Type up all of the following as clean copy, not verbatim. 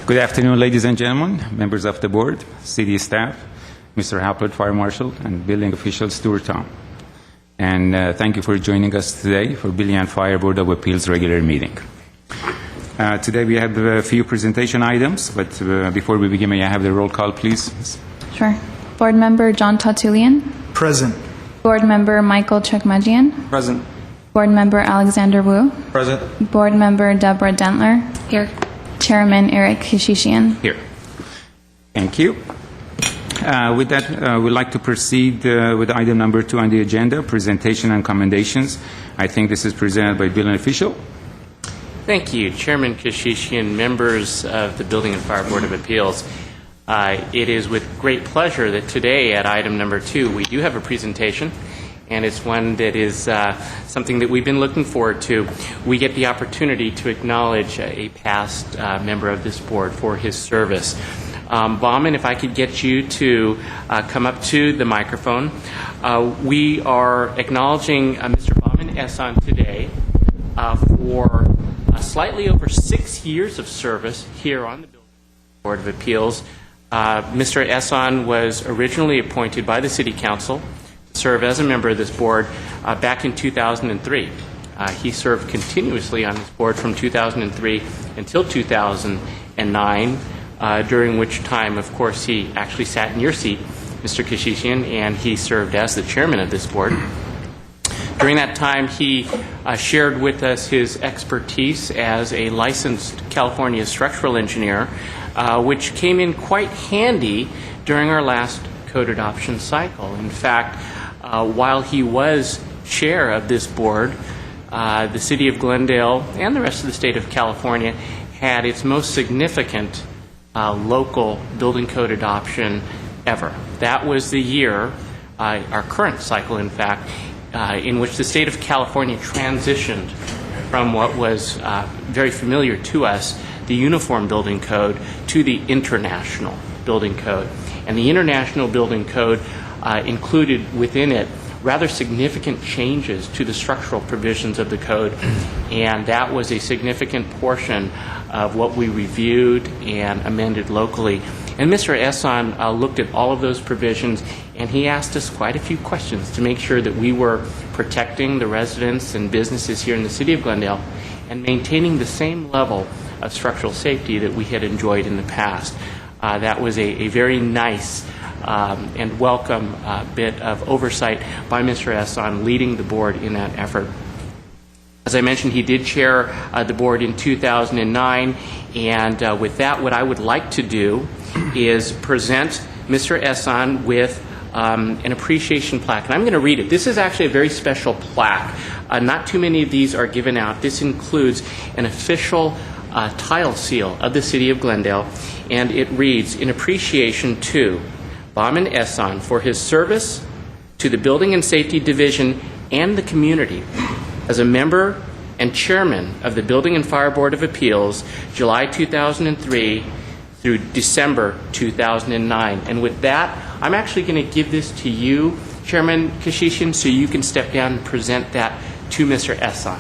Good afternoon, ladies and gentlemen, members of the board, city staff, Mr. Haplet, Fire Marshal, and building official Stuart Tom. And thank you for joining us today for Building and Fire Board of Appeals regular meeting. Today we have a few presentation items, but before we begin, may I have the roll call, please? Sure. Board Member John Tatulian. Present. Board Member Michael Chekmajian. Present. Board Member Alexander Wu. Present. Board Member Deborah Dentler. Here. Chairman Eric Kishishian. Here. Thank you. With that, we'd like to proceed with item number 2 on the agenda, presentation and commendations. I think this is presented by building official. Thank you, Chairman Kishishian, members of the Building and Fire Board of Appeals. It is with great pleasure that today at item number 2 we do have a presentation, and it's one that is something that we've been looking forward to. We get the opportunity to acknowledge a past member of this board for his service. Bauman, if I could get you to come up to the microphone. We are acknowledging Mr. Bauman Ehsan today for slightly over 6 years of service here on the Building Board of Appeals. Mr. Ehsan was originally appointed by the City Council to serve as a member of this board back in 2003. He served continuously on this board from 2003 until 2009. During which time, of course, he actually sat in your seat, Mr. Kishishian, and he served as the chairman of this board. During that time, he shared with us his expertise as a licensed California structural engineer, which came in quite handy during our last code adoption cycle. In fact, while he was chair of this board, the city of Glendale and the rest of the state of California had its most significant local building code adoption ever. That was the year, our current cycle in fact, in which the state of California transitioned from what was very familiar to us, the Uniform Building Code, to the International Building Code. And the International Building Code included within it rather significant changes to the structural provisions of the code, and that was a significant portion of what we reviewed and amended locally. And Mr. Ehsan looked at all of those provisions, and he asked us quite a few questions to make sure that we were protecting the residents and businesses here in the city of Glendale and maintaining the same level of structural safety that we had enjoyed in the past. That was a very nice and welcome bit of oversight by Mr. Ehsan leading the board in that effort. As I mentioned, he did chair the board in 2009, and with that, what I would like to do is present Mr. Ehsan with an appreciation plaque. And I'm going to read it. This is actually a very special plaque. Not too many of these are given out. This includes an official tile seal of the city of Glendale, and it reads, "In appreciation to Bauman Ehsan for his service to the Building and Safety Division and the community as a member and chairman of the Building and Fire Board of Appeals, July 2003 through December 2009. And with that, I'm actually going to give this to you, Chairman Kishishian, so you can step down and present that to Mr. Ehsan.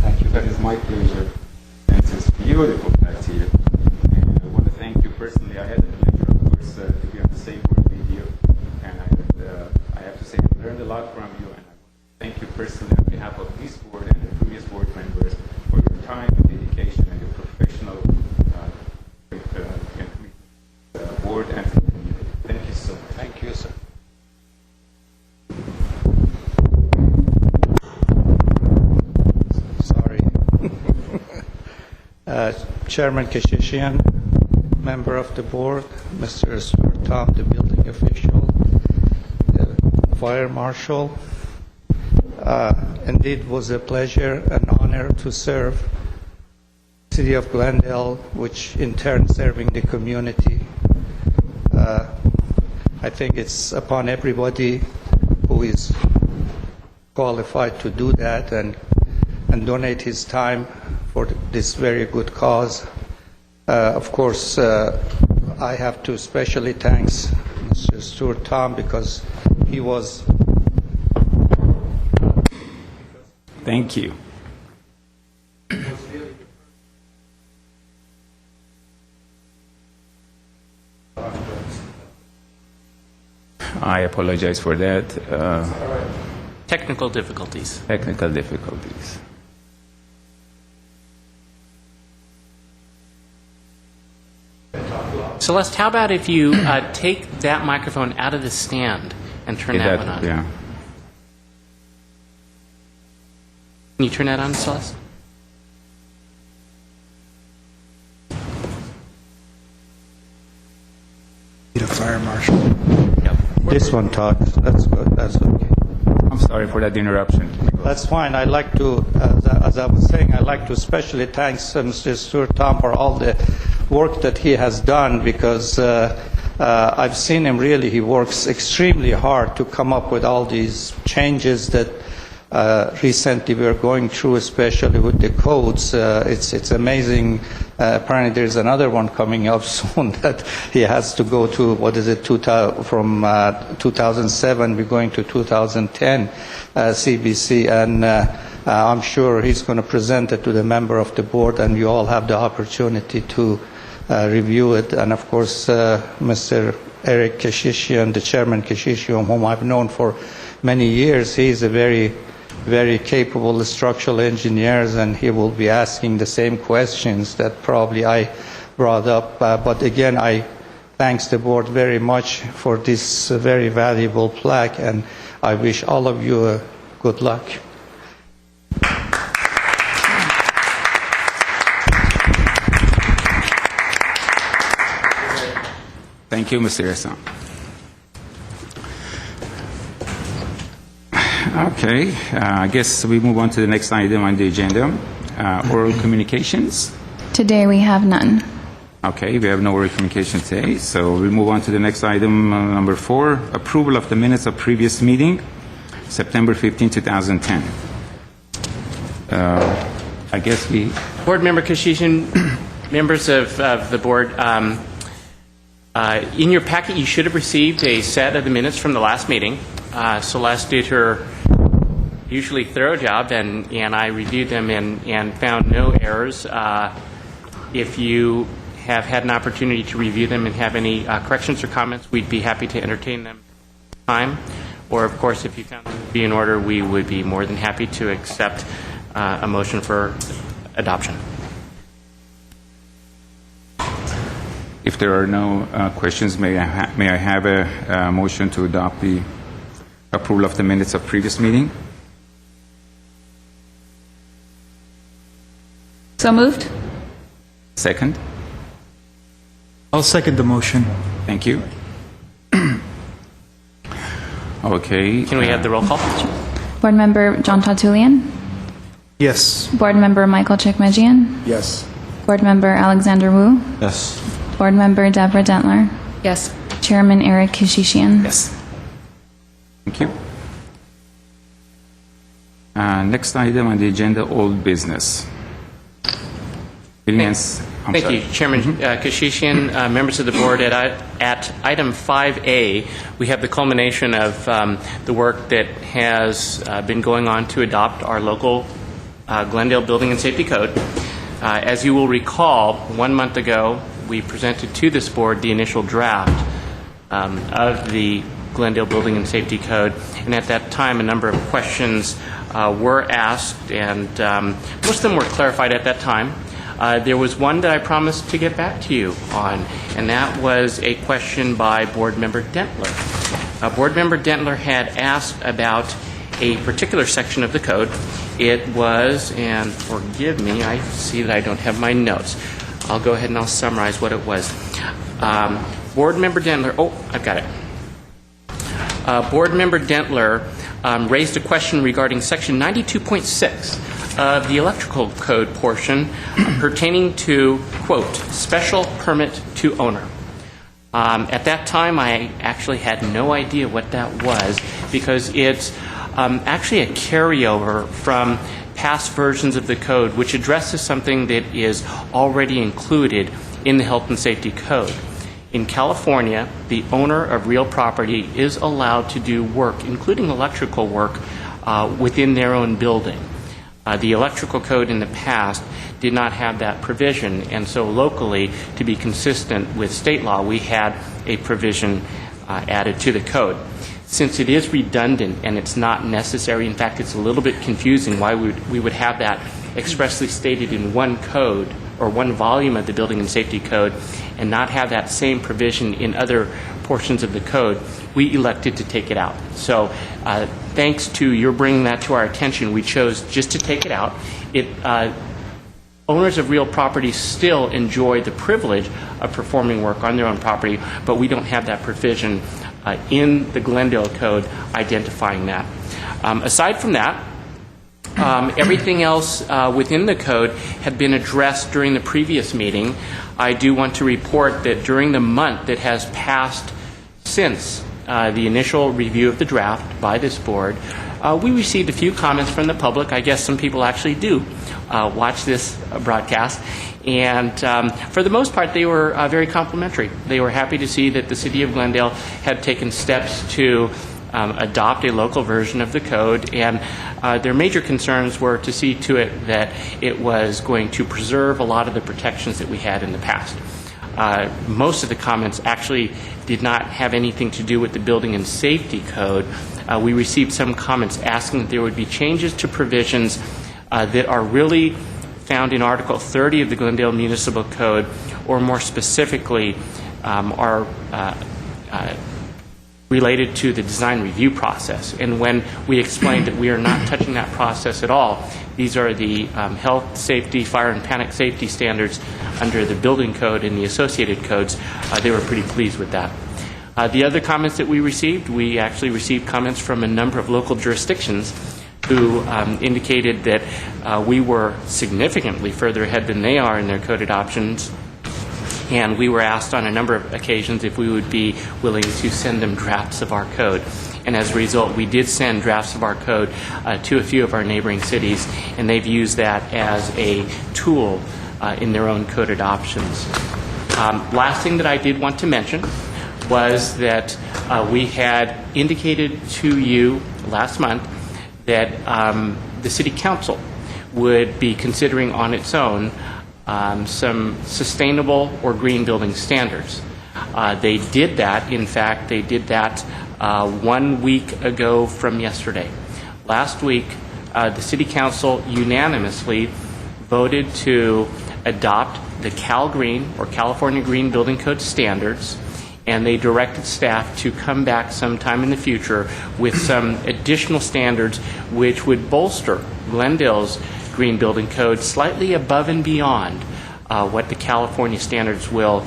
Thank you. That is my pleasure. And it's beautiful back to you. And I want to thank you personally. I had the pleasure, of course, to be on the same board with you. And I have to say, I learned a lot from you. And I want to thank you personally on behalf of this board and the previous board members for your time and dedication and your professional commitment to the board and to the community. Thank you so much. Thank you, sir. Sorry. Chairman Kishishian, member of the board, Mr. Stuart Tom, the building official, the fire marshal. Indeed, it was a pleasure and honor to serve the city of Glendale, which in turn serving the community. I think it's upon everybody who is qualified to do that and donate his time for this very good cause. Of course, I have to especially thank Mr. Stuart Tom because he was. Thank you. I apologize for that. Technical difficulties. Technical difficulties. Celeste, how about if you take that microphone out of the stand and turn that one on? Yeah. Can you turn that on, Celeste? Need a fire marshal. Yep. This one talks. That's good. That's okay. I'm sorry for that interruption. That's fine. I'd like to, as I was saying, I'd like to especially thank Mr. Stuart Tom for all the work that he has done, because I've seen him really, he works extremely hard to come up with all these changes that recently we're going through, especially with the codes. It's amazing. Apparently there's another one coming up soon that he has to go to, from 2007, we're going to 2010 CBC, and I'm sure he's going to present it to the member of the board, and you all have the opportunity to review it. And of course, Mr. Eric Keshishian, the Chairman Keshishian, whom I've known for many years, he's a very capable structural engineer, and he will be asking the same questions that probably I brought up. But again, I thanks the board very much for this very valuable plaque, and I wish all of you good luck. Thank you, Mr. Hassan. Okay, I guess we move on to the next item on the agenda, oral communications. Today we have none. Okay, we have no oral communication today, so we'll move on to the next item, number 4, approval of the minutes of previous meeting, September 15, 2010. I guess we... Board Member Keshishian, members of the board, in your packet you should have received a set of the minutes from the last meeting. Celeste did her usually thorough job, and I reviewed them and found no errors. If you have had an opportunity to review them and have any corrections or comments, we'd be happy to entertain them at the time. Or, of course, if you found them to be in order, we would be more than happy to accept a motion for adoption. If there are no questions, may I have a motion to adopt the approval of the minutes of previous meeting? So moved? Second? I'll second the motion. Thank you. Okay. Can we have the roll call? Board Member John Tatulian? Yes. Board Member Michael Chikmajian? Yes. Board Member Alexander Wu? Yes. Board Member Deborah Dentler? Yes. Chairman Eric Keshishian? Yes. Thank you. Next item on the agenda, old business. Thank you, Chairman Keshishian, members of the board. At item 5A, we have the culmination of the work that has been going on to adopt our local Glendale Building and Safety Code. As you will recall, 1 month ago, we presented to this board the initial draft of the Glendale Building and Safety Code, and at that time a number of questions were asked, and most of them were clarified at that time. There was one that I promised to get back to you on, and that was a question by Board Member Dentler. Board Member Dentler had asked about a particular section of the code. It was, and forgive me, I see that I don't have my notes. I'll go ahead and I'll summarize what it was. Board Member Dentler, I've got it. Board Member Dentler raised a question regarding Section 92.6 of the electrical code portion pertaining to, quote, special permit to owner. At that time, I actually had no idea what that was, because it's actually a carryover from past versions of the code, which addresses something that is already included in the health and safety code. In California, the owner of real property is allowed to do work, including electrical work, within their own building. The electrical code in the past did not have that provision, and so locally, to be consistent with state law, we had a provision added to the code. Since it is redundant and it's not necessary, in fact, it's a little bit confusing why we would have that expressly stated in one code or one volume of the Building and Safety Code and not have that same provision in other portions of the code, we elected to take it out. So thanks to your bringing that to our attention, we chose just to take it out. Owners of real property still enjoy the privilege of performing work on their own property, but we don't have that provision in the Glendale Code identifying that. Aside from that, everything else within the code had been addressed during the previous meeting. I do want to report that during the month that has passed since the initial review of the draft by this board, we received a few comments from the public. I guess some people actually do watch this broadcast. And for the most part, they were very complimentary. They were happy to see that the City of Glendale had taken steps to adopt a local version of the code, and their major concerns were to see to it that it was going to preserve a lot of the protections that we had in the past. Most of the comments actually did not have anything to do with the Building and Safety Code. We received some comments asking that there would be changes to provisions that are really found in Article 30 of the Glendale Municipal Code, or more specifically are related to the design review process. And when we explained that we are not touching that process at all, these are the health, safety, fire, and panic safety standards under the building code and the associated codes, they were pretty pleased with that. The other comments that we actually received comments from a number of local jurisdictions who indicated that we were significantly further ahead than they are in their code adoptions. And we were asked on a number of occasions if we would be willing to send them drafts of our code. And as a result, we did send drafts of our code to a few of our neighboring cities, and they've used that as a tool in their own code adoptions. Last thing that I did want to mention was that we had indicated to you last month that the City Council would be considering on its own some sustainable or green building standards. They did that. In fact, they did that 1 week ago from yesterday. Last week, the City Council unanimously voted to adopt the Cal Green or California Green Building Code standards, and they directed staff to come back sometime in the future with some additional standards which would bolster Glendale's Green Building Code slightly above and beyond what the California standards will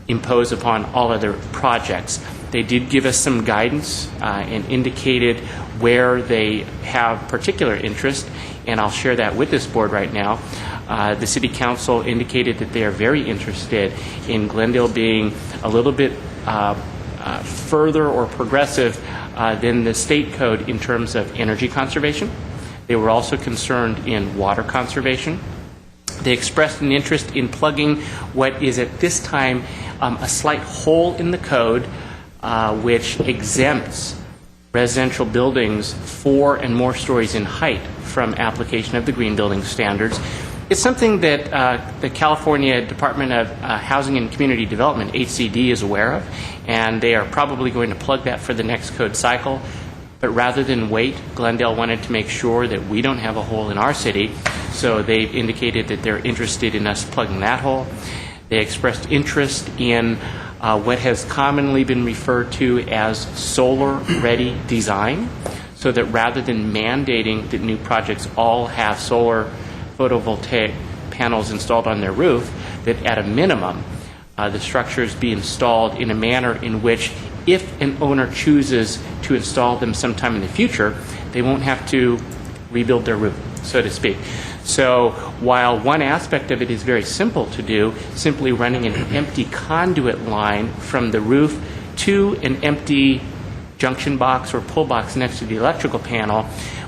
impose upon all other projects. They did give us some guidance and indicated where they have particular interest, and I'll share that with this board right now. The City Council indicated that they are very interested in Glendale being a little bit further or progressive than the state code in terms of energy conservation. They were also concerned in water conservation. They expressed an interest in plugging what is at this time a slight hole in the code which exempts residential buildings 4 and more stories in height from application of the green building standards. It's something that the California Department of Housing and Community Development, HCD, is aware of, and they are probably going to plug that for the next code cycle. But rather than wait, Glendale wanted to make sure that we don't have a hole in our city, so they've indicated that they're interested in us plugging that hole. They expressed interest in what has commonly been referred to as solar-ready design, so that rather than mandating that new projects all have solar photovoltaic panels installed on their roof, that at a minimum, the structures be installed in a manner in which, if an owner chooses to install them sometime in the future, they won't have to rebuild their roof, so to speak. So while one aspect of it is very simple to do, simply running an empty conduit line from the roof to an empty junction box or pull box next to the electrical panel,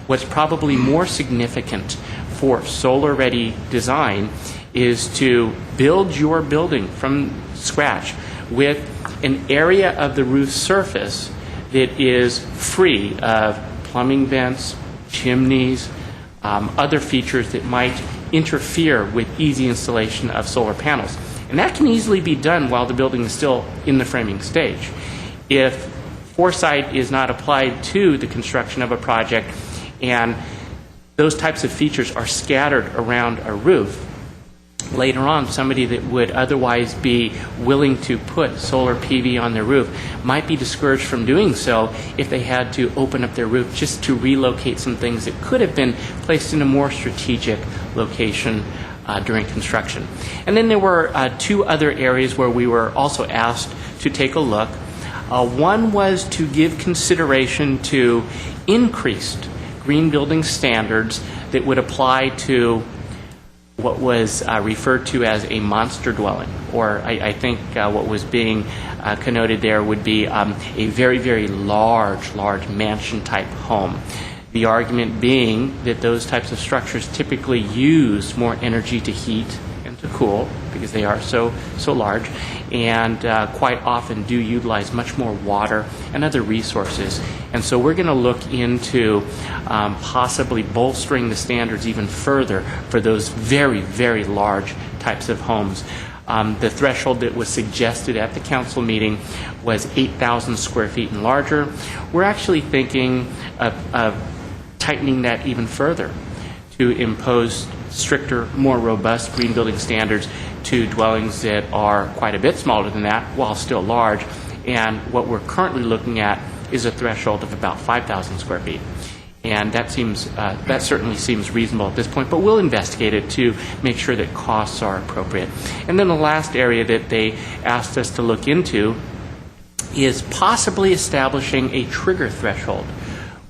what's probably more significant for solar-ready design is to build your building from scratch with an area of the roof surface that is free of plumbing vents, chimneys, other features that might interfere with easy installation of solar panels. And that can easily be done while the building is still in the framing stage. If foresight is not applied to the construction of a project and those types of features are scattered around a roof, later on somebody that would otherwise be willing to put solar PV on their roof might be discouraged from doing so if they had to open up their roof just to relocate some things that could have been placed in a more strategic location during construction. And then there were two other areas where we were also asked to take a look. One was to give consideration to increased green building standards that would apply to what was referred to as a monster dwelling, or I think what was being connoted there would be a very, very large mansion-type home. The argument being that those types of structures typically use more energy to heat and to cool because they are so large, and quite often do utilize much more water and other resources. And so we're going to look into possibly bolstering the standards even further for those very, very large types of homes. The threshold that was suggested at the council meeting was 8,000 square feet and larger. We're actually thinking of tightening that even further to impose stricter, more robust green building standards to dwellings that are quite a bit smaller than that while still large. And what we're currently looking at is a threshold of about 5,000 square feet. And that certainly seems reasonable at this point, but we'll investigate it to make sure that costs are appropriate. And then the last area that they asked us to look into is possibly establishing a trigger threshold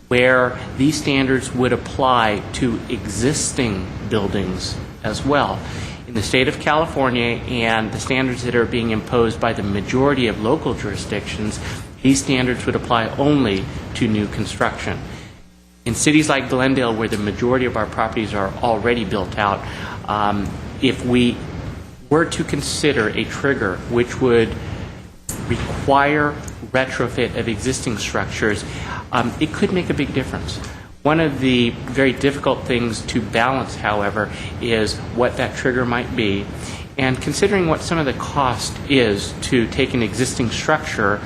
where these standards would apply to existing buildings as well. In the state of California and the standards that are being imposed by the majority of local jurisdictions, these standards would apply only to new construction. In cities like Glendale, where the majority of our properties are already built out, if we were to consider a trigger which would require retrofit of existing structures, it could make a big difference. One of the very difficult things to balance, however, is what that trigger might be, and considering what some of the cost is to take an existing structure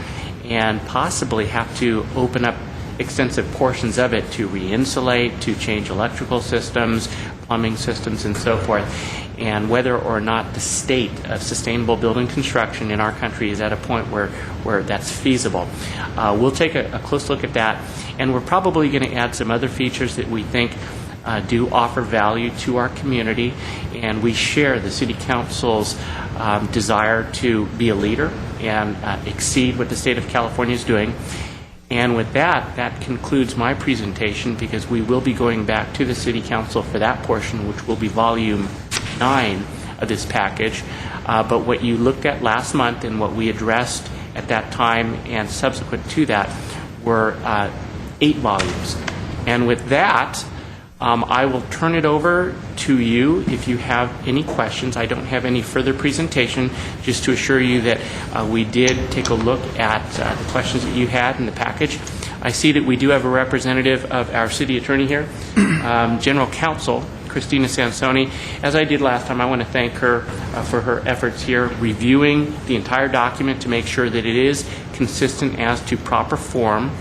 and possibly have to open up extensive portions of it to re-insulate, to change electrical systems, plumbing systems, and so forth, and whether or not the state of sustainable building construction in our country is at a point where that's feasible. We'll take a close look at that, and we're probably going to add some other features that we think do offer value to our community, and we share the City Council's desire to be a leader and exceed what the state of California is doing. And with that, that concludes my presentation, because we will be going back to the City Council for that portion, which will be Volume 9 of this package. But what you looked at last month and what we addressed at that time and subsequent to that were 8 volumes. And with that, I will turn it over to you if you have any questions. I don't have any further presentation, just to assure you that we did take a look at the questions that you had in the package. I see that we do have a representative of our city attorney here, General Counsel Christina Sansoni. As I did last time, I want to thank her for her efforts here, reviewing the entire document to make sure that it is consistent as to proper form.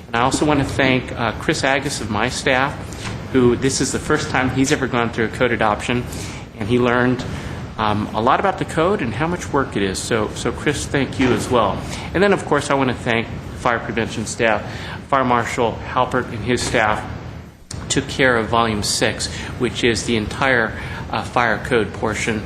And I also want to thank Chris Agus of my staff, who this is the first time he's ever gone through a code adoption, and he learned a lot about the code and how much work it is. So Chris, thank you as well. And then, of course, I want to thank the fire prevention staff. Fire Marshal Halpert and his staff took care of Volume 6, which is the entire fire code portion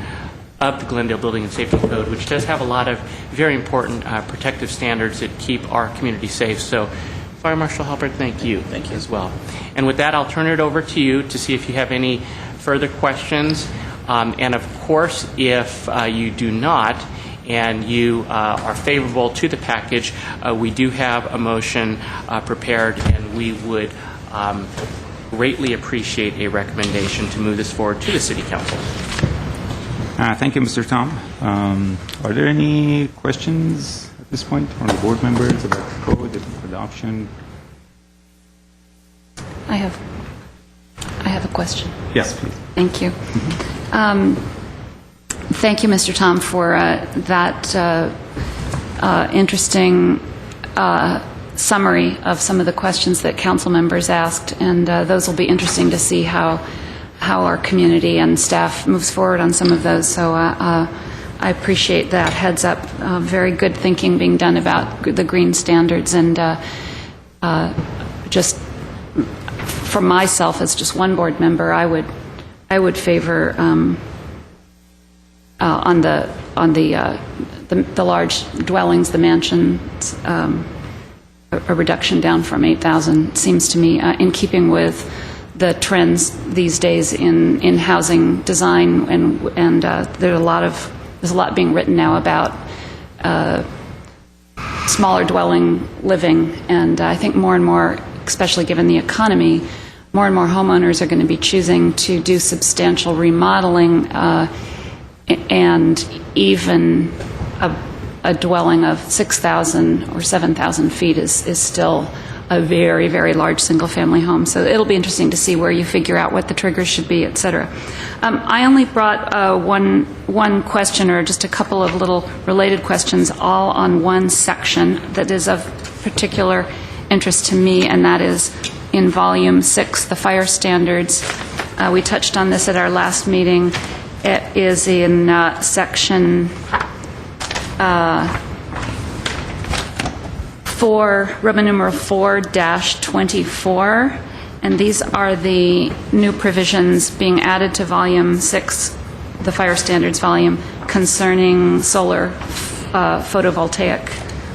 of the Glendale Building and Safety Code, which does have a lot of very important protective standards that keep our community safe. So Fire Marshal Halpert, thank you. Thank you as well. And with that, I'll turn it over to you to see if you have any further questions. And of course, if you do not, and you are favorable to the package, we do have a motion prepared, and we would greatly appreciate a recommendation to move this forward to the City Council. Thank you, Mr. Tom. Are there any questions at this point from the board members about the code, the adoption? I have a question. Yes, please. Thank you. Thank you, Mr. Tom, for that interesting summary of some of the questions that council members asked, and those will be interesting to see how our community and staff moves forward on some of those. So I appreciate that heads up. Very good thinking being done about the green standards, and just for myself as just one board member, I would favor on the large dwellings, the mansions, a reduction down from 8,000 seems to me in keeping with the trends these days in housing design, and there's a lot being written now about smaller dwelling living, and I think more and more, especially given the economy, more and more homeowners are going to be choosing to do substantial remodeling, and even a dwelling of 6,000 or 7,000 feet is still a very, very large single-family home. So it'll be interesting to see where you figure out what the triggers should be, et cetera. I only brought one question, or just a couple of little related questions, all on one section that is of particular interest to me, and that is in Volume 6, the fire standards. We touched on this at our last meeting. It is in Section 4, Roman numeral 4-24, and these are the new provisions being added to Volume 6, the Fire Standards volume, concerning solar photovoltaic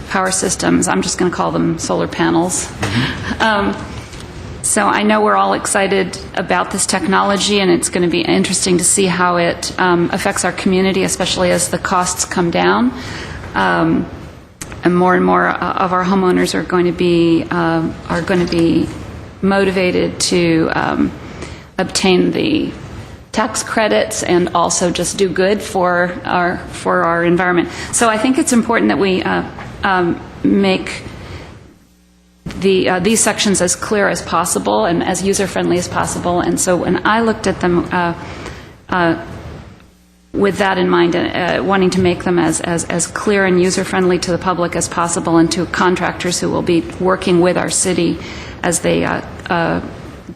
power systems. I'm just going to call them solar panels. So I know we're all excited about this technology, and it's going to be interesting to see how it affects our community, especially as the costs come down. And more of our homeowners are going to be motivated to obtain the tax credits and also just do good for our environment. So I think it's important that we make these sections as clear as possible and as user-friendly as possible. And so when I looked at them with that in mind, wanting to make them as clear and user-friendly to the public as possible, and to contractors who will be working with our city as they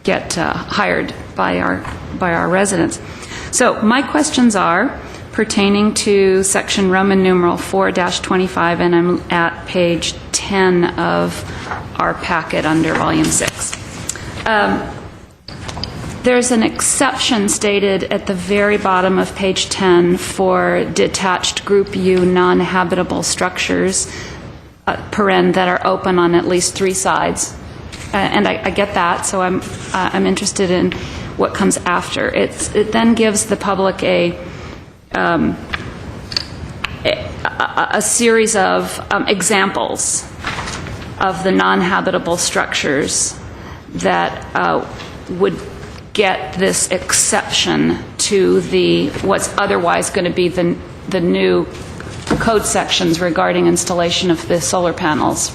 get hired by our residents. So my questions are pertaining to section Roman numeral 4-25, and I'm at page 10 of our packet under Volume 6. There's an exception stated at the very bottom of page 10 for detached Group U non-habitable structures, that are open on at least 3 sides. And I get that, so I'm interested in what comes after. It then gives the public a series of examples of the non-habitable structures that would get this exception to what's otherwise going to be the new code sections regarding installation of the solar panels.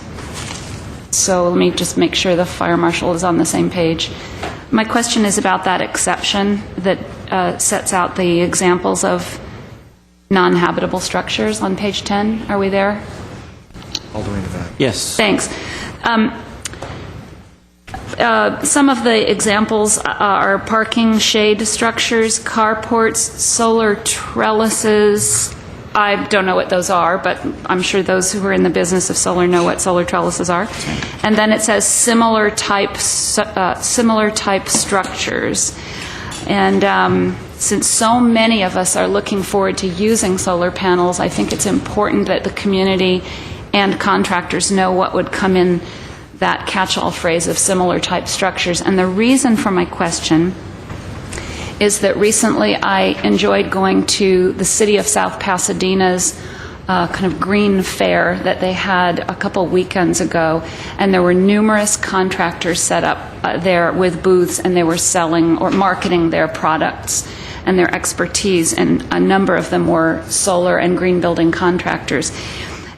So let me just make sure the fire marshal is on the same page. My question is about that exception that sets out the examples of non-habitable structures on page 10. Are we there? All the way to the back. Yes. Thanks. Some of the examples are parking shade structures, carports, solar trellises. I don't know what those are, but I'm sure those who are in the business of solar know what solar trellises are. And then it says similar type structures. And since so many of us are looking forward to using solar panels, I think it's important that the community and contractors know what would come in that catch-all phrase of similar type structures. And the reason for my question is that recently I enjoyed going to the city of South Pasadena's kind of green fair that they had a couple weekends ago, and there were numerous contractors set up there with booths, and they were selling or marketing their products. and their expertise, and a number of them were solar and green building contractors.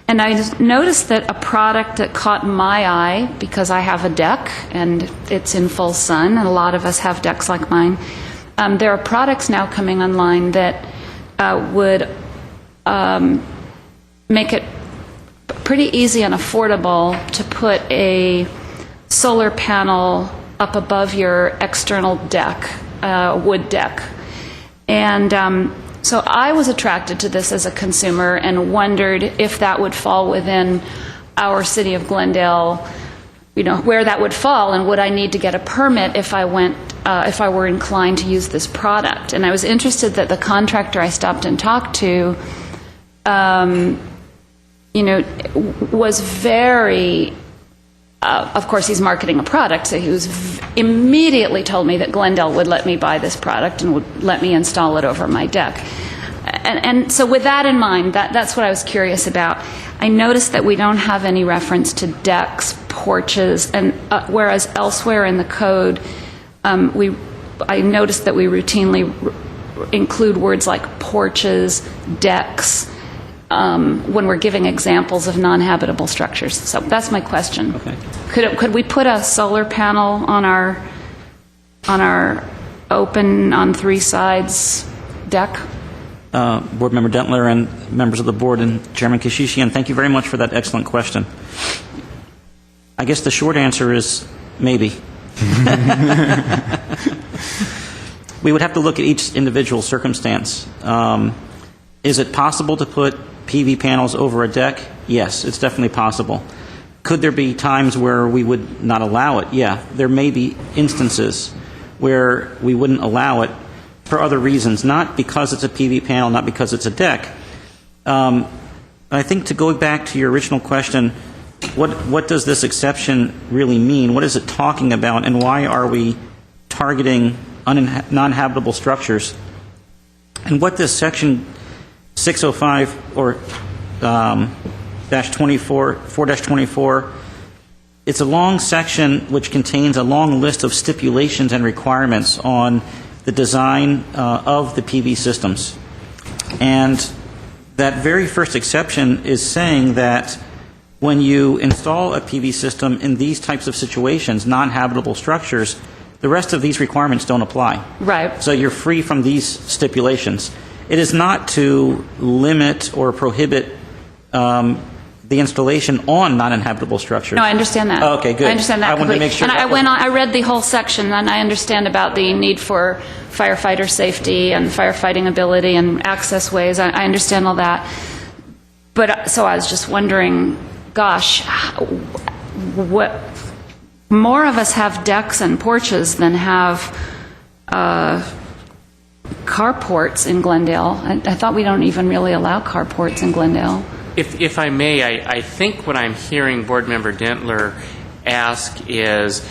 And I just noticed that a product that caught my eye, because I have a deck and it's in full sun, and a lot of us have decks like mine, there are products now coming online that would make it pretty easy and affordable to put a solar panel up above your external deck, wood deck. And so I was attracted to this as a consumer and wondered if that would fall within our city of Glendale, you know, where that would fall, and would I need to get a permit if I were inclined to use this product. And I was interested that the contractor I stopped and talked to, you know, was very, of course he's marketing a product, so he was immediately told me that Glendale would let me buy this product and would let me install it over my deck. And so with that in mind, that's what I was curious about. I noticed that we don't have any reference to decks, porches, and whereas elsewhere in the code, I noticed that we routinely include words like porches, decks, when we're giving examples of non-habitable structures. So that's my question. Okay. Could we put a solar panel on our open on three sides deck? Board Member Dentler and members of the board and Chairman Kashishian, thank you very much for that excellent question. I guess the short answer is maybe. We would have to look at each individual circumstance. Is it possible to put PV panels over a deck? Yes, it's definitely possible. Could there be times where we would not allow it? Yeah, there may be instances where we wouldn't allow it for other reasons, not because it's a PV panel, not because it's a deck. I think to go back to your original question, what does this exception really mean? What is it talking about, and why are we targeting non-habitable structures? And what this section 605 or -4-24, it's a long section which contains a long list of stipulations and requirements on the design of the PV systems. And that very first exception is saying that when you install a PV system in these types of situations, non-habitable structures, the rest of these requirements don't apply. Right. So you're free from these stipulations. It is not to limit or prohibit the installation on non-inhabitable structures. No, I understand that. Oh, okay, good. I understand that I wanted to completely. make sure. And I read the whole section, and I understand about the need for firefighter safety and firefighting ability and access ways. I understand all that. But so I was just wondering, gosh, what more of us have decks and porches than have carports in Glendale. I thought we don't even really allow carports in Glendale. If I may, I think what I'm hearing Board Member Dentler ask is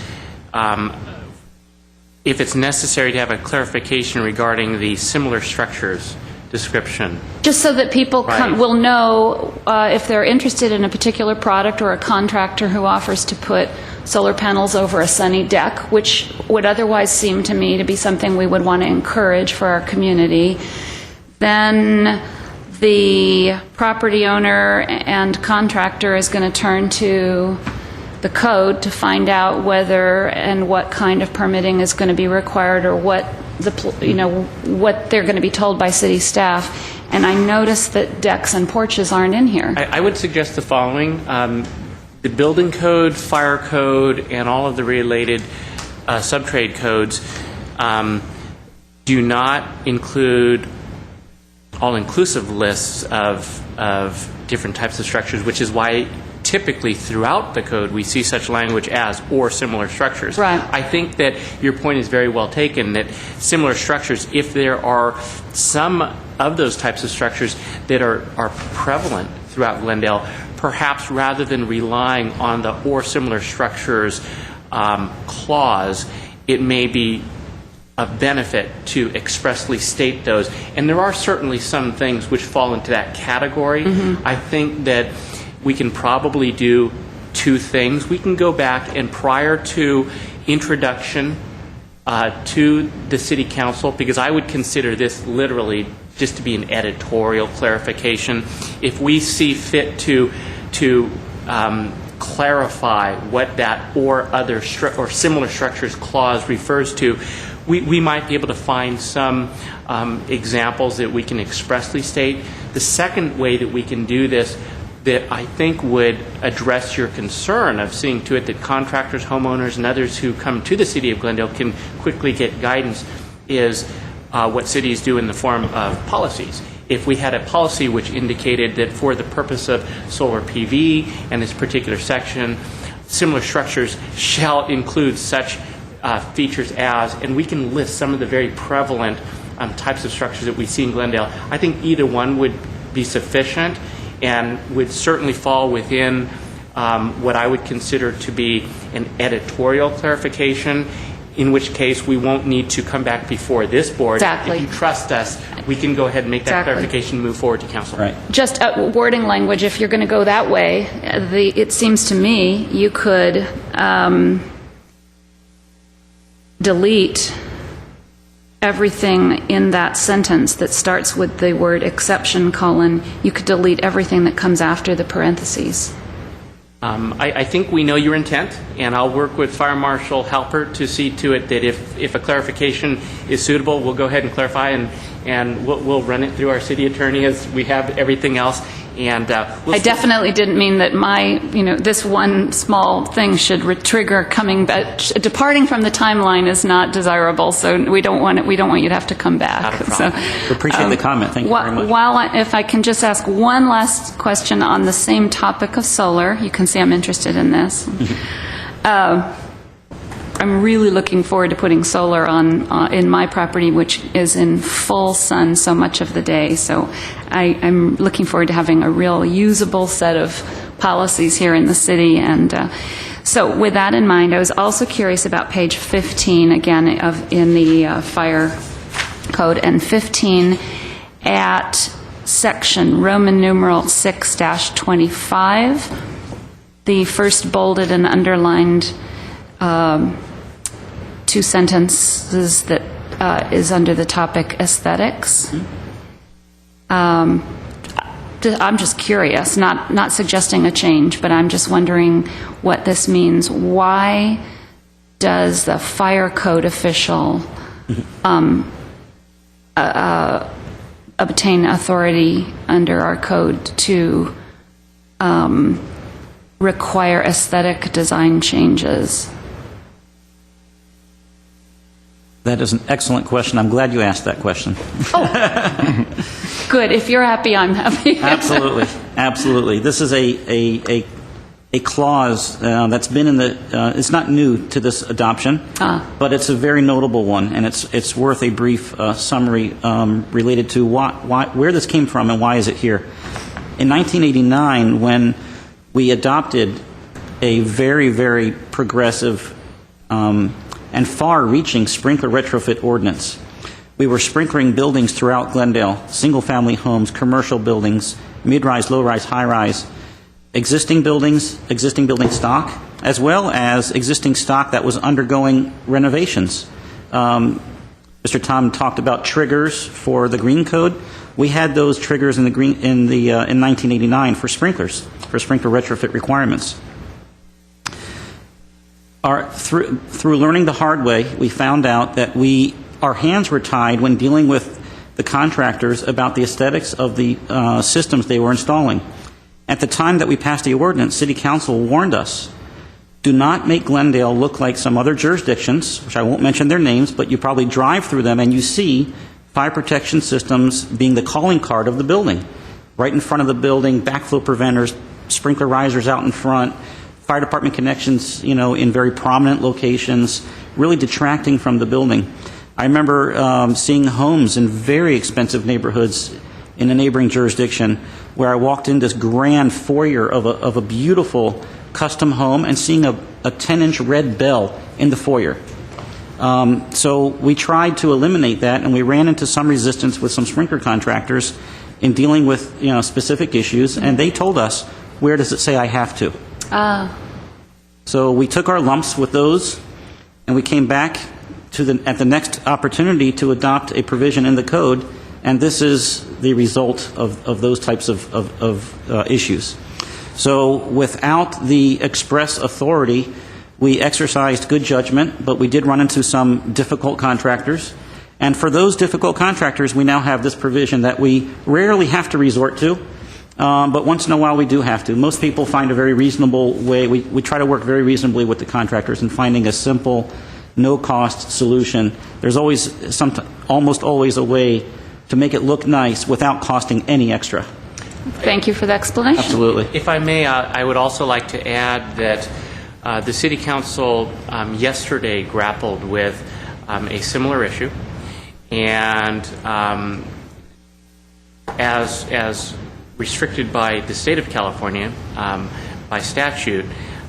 if it's necessary to have a clarification regarding the similar structures description. Just so that people Right. will know if they're interested in a particular product or a contractor who offers to put solar panels over a sunny deck, which would otherwise seem to me to be something we would want to encourage for our community, then the property owner and contractor is going to turn to the code to find out whether and what kind of permitting is going to be required, or what what they're going to be told by city staff. And I noticed that decks and porches aren't in here. I would suggest the following. The building code, fire code, and all of the related subtrade codes do not include all-inclusive lists of different types of structures, which is why typically throughout the code we see such language as or similar structures. Right. I think that your point is very well taken, that similar structures, if there are some of those types of structures that are prevalent throughout Glendale, perhaps rather than relying on the or similar structures clause, it may be of benefit to expressly state those. And there are certainly some things which fall into that category. Mm-hmm. I think that we can probably do two things. We can go back and prior to introduction to the City Council, because I would consider this literally just to be an editorial clarification. If we see fit to clarify what that or other or similar structures clause refers to, we might be able to find some examples that we can expressly state. The second way that we can do this that I think would address your concern of seeing to it that contractors, homeowners, and others who come to the City of Glendale can quickly get guidance is what cities do in the form of policies. If we had a policy which indicated that for the purpose of solar PV and this particular section, similar structures shall include such features as, and we can list some of the very prevalent types of structures that we see in Glendale, I think either one would be sufficient and would certainly fall within what I would consider to be an editorial clarification, in which case we won't need to come back before this board. Exactly. If you trust us, we can go ahead and make that clarification and move forward to council. Right. Just wording language, if you're going to go that way, it seems to me you could delete everything in that sentence that starts with the word exception, colon. You could delete everything that comes after the parentheses. I think we know your intent, and I'll work with Fire Marshal Halpert to see to it that if a clarification is suitable, we'll go ahead and clarify, and we'll run it through our city attorney as we have everything else. And I definitely didn't mean that this one small thing should trigger coming back. Departing from the timeline is not desirable, so we don't want you to have to come back. Not a problem. We appreciate the comment. Thank you very much. If I can just ask one last question on the same topic of solar, you can see I'm interested in this. I'm really looking forward to putting solar on in my property, which is in full sun so much of the day. So I'm looking forward to having a real usable set of policies here in the city. And so with that in mind, I was also curious about page 15, again, in the fire code, and 15 at section Roman numeral 6-25, the first bolded and underlined two sentences that is under the topic aesthetics. I'm just curious, not suggesting a change, but I'm just wondering what this means. Why does the fire code official obtain authority under our code to require aesthetic design changes? That is an excellent question. I'm glad you asked that question. Oh, good. If you're happy, I'm happy. Absolutely. Absolutely. This is a clause that's been in the, it's not new to this adoption, but it's a very notable one, and it's worth a brief summary related to where this came from and why is it here. In 1989, when we adopted a very, very progressive and far-reaching sprinkler retrofit ordinance. We were sprinkling buildings throughout Glendale, single-family homes, commercial buildings, mid-rise, low-rise, high-rise, existing building stock, as well as existing stock that was undergoing renovations. Mr. Tom talked about triggers for the green code. We had those triggers in 1989 for sprinklers, for sprinkler retrofit requirements. Through learning the hard way, we found out that our hands were tied when dealing with the contractors about the aesthetics of the systems they were installing. At the time that we passed the ordinance, City Council warned us, do not make Glendale look like some other jurisdictions, which I won't mention their names, but you probably drive through them and you see fire protection systems being the calling card of the building. Right in front of the building, backflow preventers, sprinkler risers out in front, fire department connections, in very prominent locations, really detracting from the building. I remember seeing homes in very expensive neighborhoods in a neighboring jurisdiction where I walked in this grand foyer of a beautiful custom home and seeing a 10-inch red bell in the foyer. So we tried to eliminate that, and we ran into some resistance with some sprinkler contractors in dealing with specific issues, and they told us, where does it say I have to? So we took our lumps with those, and we came back at the next opportunity to adopt a provision in the code, and this is the result of those types of issues. So without the express authority, we exercised good judgment, but we did run into some difficult contractors. And for those difficult contractors, we now have this provision that we rarely have to resort to, but once in a while we do have to. Most people find a very reasonable way. We try to work very reasonably with the contractors in finding a simple, no-cost solution. There's almost always a way to make it look nice without costing any extra. Thank you for the explanation. Absolutely. If I may, I would also like to add that the City Council yesterday grappled with a similar issue, and as restricted by the state of California by statute,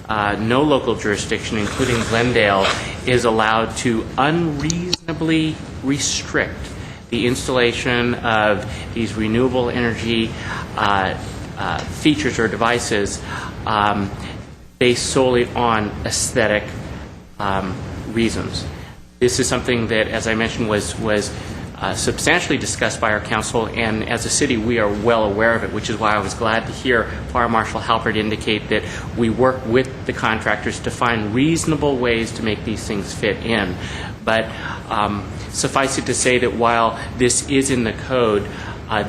no local jurisdiction, including Glendale, is allowed to unreasonably restrict the installation of these renewable energy features or devices based solely on aesthetic reasons. This is something that, as I mentioned, was substantially discussed by our council, and as a city we are well aware of it, which is why I was glad to hear Fire Marshal Halpert indicate that we work with the contractors to find reasonable ways to make these things fit in. But suffice it to say that while this is in the code,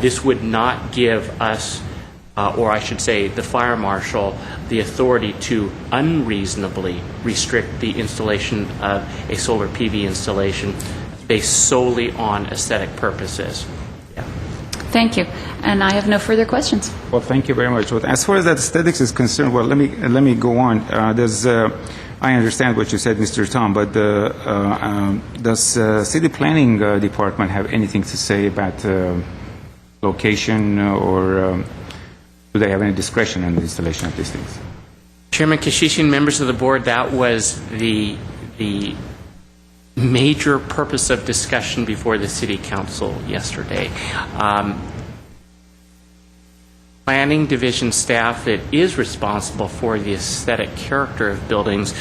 this would not give us, or I should say the fire marshal, the authority to unreasonably restrict the installation of a solar PV installation based solely on aesthetic purposes. Yeah. Thank you. And I have no further questions. Well, thank you very much. Well, as far as that aesthetics is concerned, well, let me go on. I understand what you said, Mr. Tom, but does City Planning Department have anything to say about location, or do they have any discretion in the installation of these things? Chairman Kashishian, members of the board, that was the major purpose of discussion before the City Council yesterday. Planning Division staff that is responsible for the aesthetic character of buildings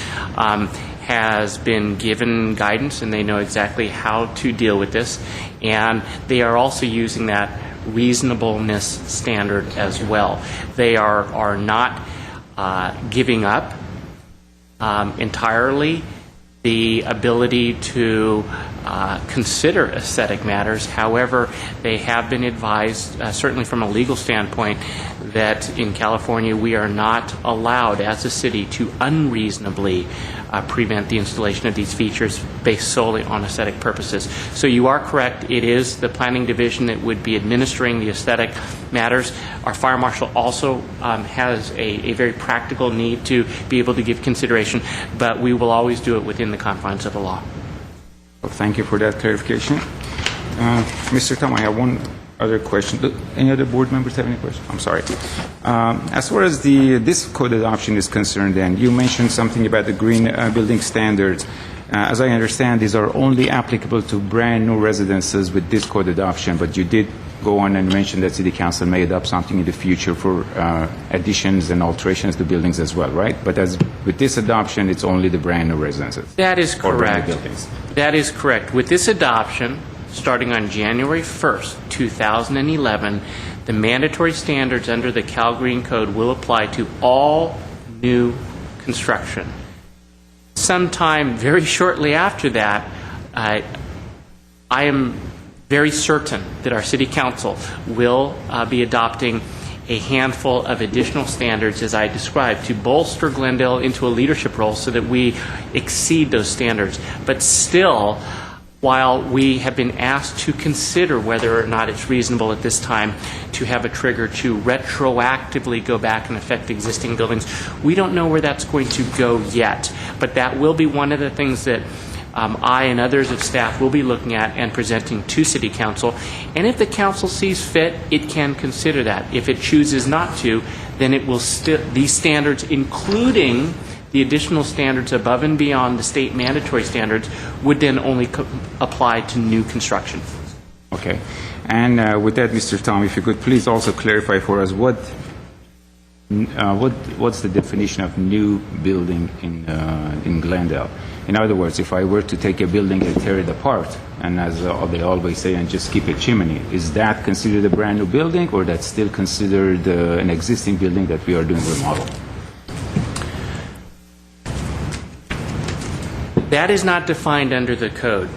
has been given guidance, and they know exactly how to deal with this, and they are also using that reasonableness standard as well. They are not giving up entirely the ability to consider aesthetic matters. However, they have been advised, certainly from a legal standpoint, that in California we are not allowed as a city to unreasonably prevent the installation of these features based solely on aesthetic purposes. So you are correct. It is the Planning Division that would be administering the aesthetic matters. Our fire marshal also has a very practical need to be able to give consideration, but we will always do it within the confines of the law. Well, thank you for that clarification. Mr. Tom, I have one other question. Any other board members have any questions? I'm sorry. As far as this code adoption is concerned, then you mentioned something about the green building standards. As I understand, these are only applicable to brand new residences with this code adoption, but you did go on and mention that City Council may adopt something in the future for additions and alterations to buildings as well, right? But as with this adoption, it's only the brand new residences. That is or brand correct. new buildings. That is correct. With this adoption, starting on January 1st, 2011, the mandatory standards under the Cal Green Code will apply to all new construction. Sometime very shortly after that, I am very certain that our City Council will be adopting a handful of additional standards, as I described, to bolster Glendale into a leadership role so that we exceed those standards. But still, while we have been asked to consider whether or not it's reasonable at this time to have a trigger to retroactively go back and affect existing buildings, we don't know where that's going to go yet. But that will be one of the things that I and others of staff will be looking at and presenting to City Council. And if the Council sees fit, it can consider that. If it chooses not to, then it will these standards, including the additional standards above and beyond the state mandatory standards, would then only apply to new construction. Okay. And with that, Mr. Tom, if you could please also clarify for us what what's the definition of new building in Glendale? In other words, if I were to take a building and tear it apart, and as they always say, and just keep a chimney, is that considered a brand new building, or that's still considered an existing building that we are doing remodel? That is not defined under the code,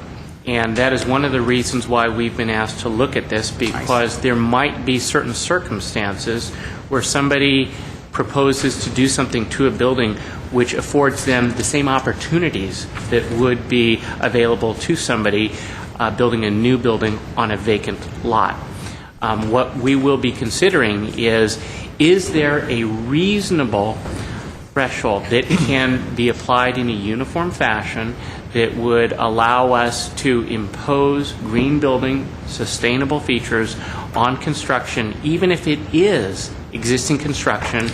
and that is one of the reasons why we've been asked to look at this, because there might be certain circumstances where somebody proposes to do something to a building which affords them the same opportunities that would be available to somebody building a new building on a vacant lot. What we will be considering is there a reasonable threshold that can be applied in a uniform fashion that would allow us to impose green building sustainable features on construction, even if it is existing construction,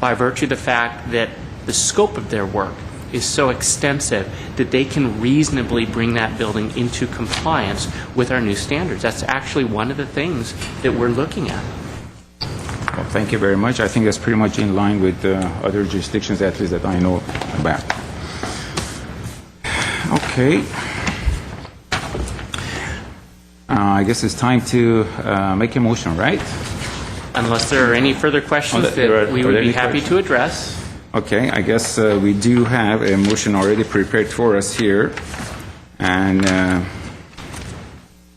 by virtue of the fact that the scope of their work is so extensive that they can reasonably bring that building into compliance with our new standards. That's actually one of the things that we're looking at. Well, thank you very much. I think that's pretty much in line with other jurisdictions, at least that I know about. Okay. I guess it's time to make a motion, right? Unless there are any further questions that we would be happy to address. Okay, I guess we do have a motion already prepared for us here, and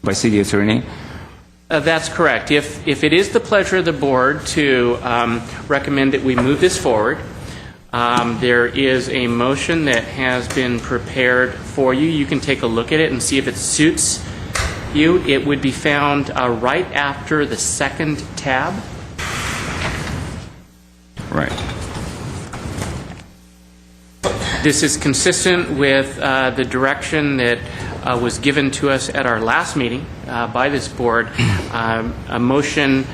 by City Attorney. That's correct. If it is the pleasure of the board to recommend that we move this forward, there is a motion that has been prepared for you. You can take a look at it and see if it suits you. It would be found right after the second tab. Right. This is consistent with the direction that was given to us at our last meeting by this board. A motion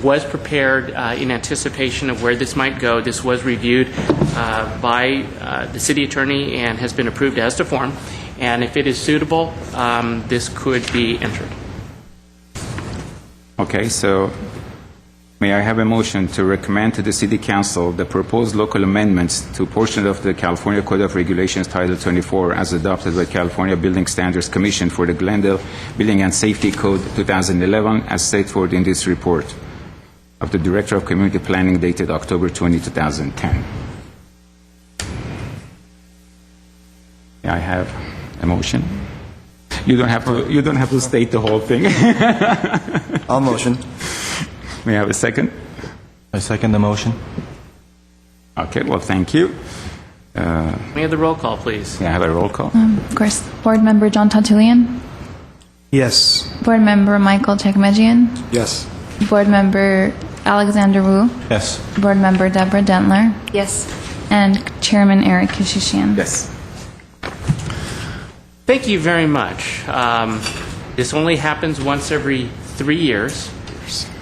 was prepared in anticipation of where this might go. This was reviewed by the city attorney and has been approved as to form. And if it is suitable, this could be entered. Okay, so may I have a motion to recommend to the City Council the proposed local amendments to portions of the California Code of Regulations Title 24 as adopted by California Building Standards Commission for the Glendale Building and Safety Code 2011 as set forth in this report of the Director of Community Planning dated October 20, 2010. May I have a motion? You don't have to state the whole thing. I'll motion. May I have a second? I second the motion. Okay, well, thank you. May I have the roll call, please? May I have a roll call? Of course, Board Member John Tatulian, Yes. Board Member Michael Chekmejian, Yes. Board Member Alexander Wu, Yes. Board Member Deborah Dentler, Yes. and Chairman Eric Kishishian. Yes. Thank you very much. This only happens once every 3 years,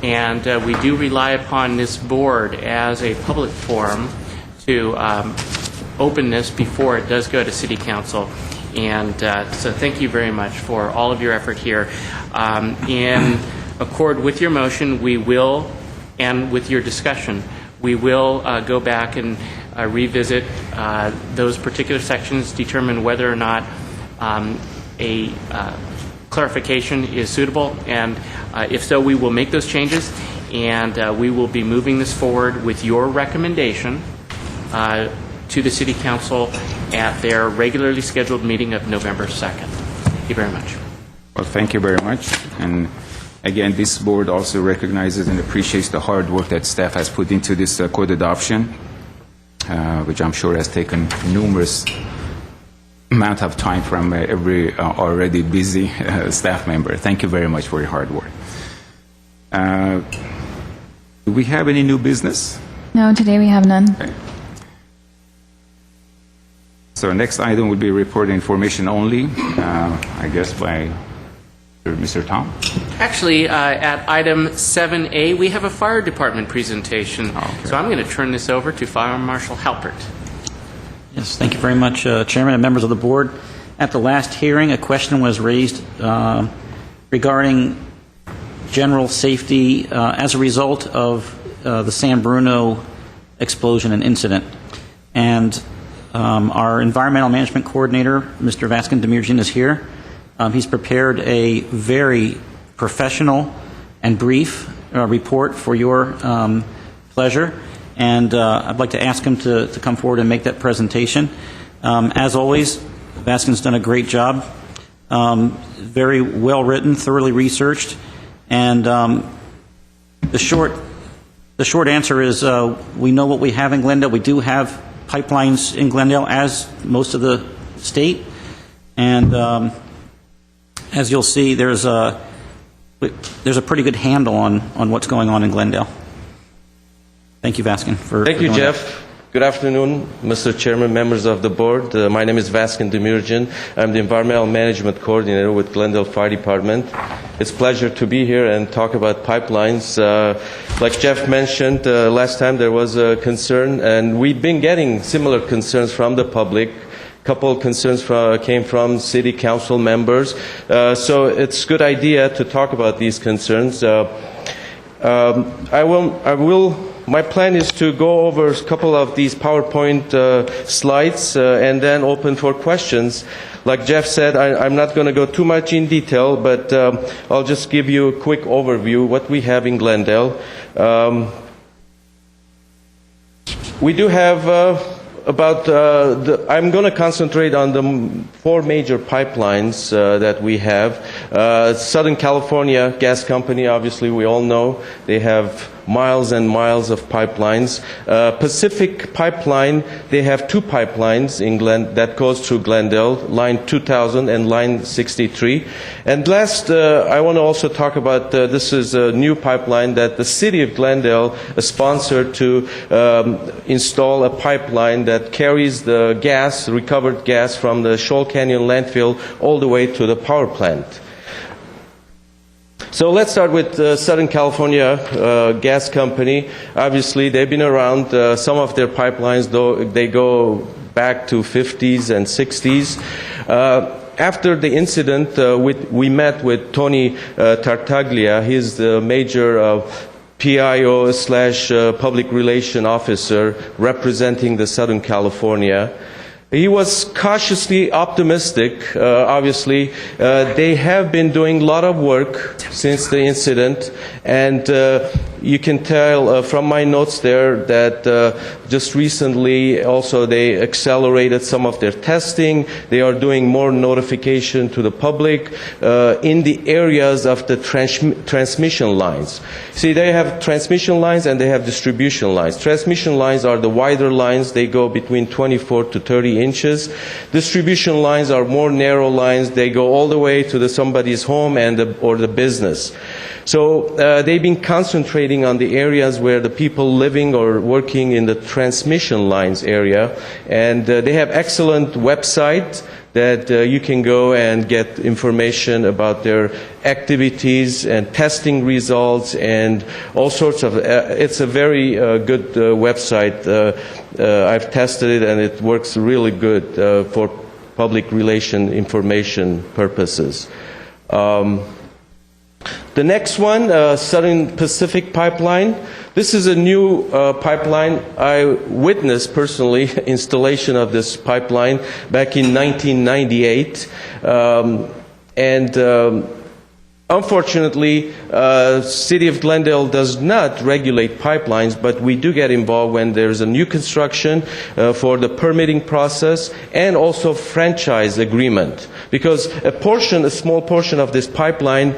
and we do rely upon this board as a public forum to open this before it does go to City Council. And so thank you very much for all of your effort here. In accord with your motion, we will, and with your discussion, we will go back and revisit those particular sections, determine whether or not a clarification is suitable, and if so, we will make those changes, and we will be moving this forward with your recommendation to the City Council at their regularly scheduled meeting of November 2nd. Thank you very much. Well, thank you very much. And again, this board also recognizes and appreciates the hard work that staff has put into this code adoption, which I'm sure has taken numerous amount of time from every already busy staff member. Thank you very much for your hard work. Do we have any new business? No, today we have none. Okay. So next item will be report information only, I guess by Mr. Tom. Actually, at item 7A, we have a fire department presentation. Okay. So I'm going to turn this over to Fire Marshal Halpert. Yes, thank you very much, Chairman and members of the board. At the last hearing, a question was raised regarding general safety as a result of the San Bruno explosion and incident. And our environmental management coordinator, Mr. Vaskin Demirjian, is here. He's prepared a very professional and brief report for your pleasure, and I'd like to ask him to come forward and make that presentation. As always, Vaskin's done a great job. Very well written, thoroughly researched, and the short answer is we know what we have in Glendale. We do have pipelines in Glendale, as most of the state, and as you'll see, there's a pretty good handle on what's going on in Glendale. Thank you, Vaskin, for Thank you, doing that. Jeff. Good afternoon, Mr. Chairman, members of the board. My name is Vaskin Demirjian. I'm the Environmental Management Coordinator with Glendale Fire Department. It's a pleasure to be here and talk about pipelines. Like Jeff mentioned, last time there was a concern, and we've been getting similar concerns from the public. A couple of concerns came from city council members. So it's a good idea to talk about these concerns. My plan is to go over a couple of these PowerPoint slides and then open for questions. Like Jeff said, I'm not going to go too much in detail, but I'll just give you a quick overview what we have in Glendale. We do have I'm going to concentrate on the 4 major pipelines that we have. Southern California Gas Company, obviously we all know, they have miles and miles of pipelines. Pacific Pipeline, they have 2 pipelines that goes through Glendale, line 2000 and line 63. And last, I want to also talk about, this is a new pipeline that the city of Glendale sponsored to install a pipeline that carries the gas, recovered gas from the Shoal Canyon landfill all the way to the power plant. So let's start with Southern California Gas Company. Obviously, they've been around. Some of their pipelines, though, they go back to 50s and 60s. After the incident, we met with Tony Tartaglia. He's the major PIO / public relation officer representing the Southern California. He was cautiously optimistic. Obviously, they have been doing a lot of work since the incident, and you can tell from my notes there that just recently also they accelerated some of their testing. They are doing more notification to the public in the areas of the transmission lines. See, they have transmission lines and they have distribution lines. Transmission lines are the wider lines. They go between 24 to 30 inches. Distribution lines are more narrow lines. They go all the way to somebody's home or the business. So they've been concentrating on the areas where the people living or working in the transmission lines area, and they have excellent website that you can go and get information about their activities and testing results and all sorts of. It's a very good website. I've tested it and it works really good for public relation information purposes. The next one, Southern Pacific Pipeline. This is a new pipeline. I witnessed personally installation of this pipeline back in 1998. Unfortunately, City of Glendale does not regulate pipelines, but we do get involved when there's a new construction for the permitting process and also franchise agreement. Because a small portion of this pipeline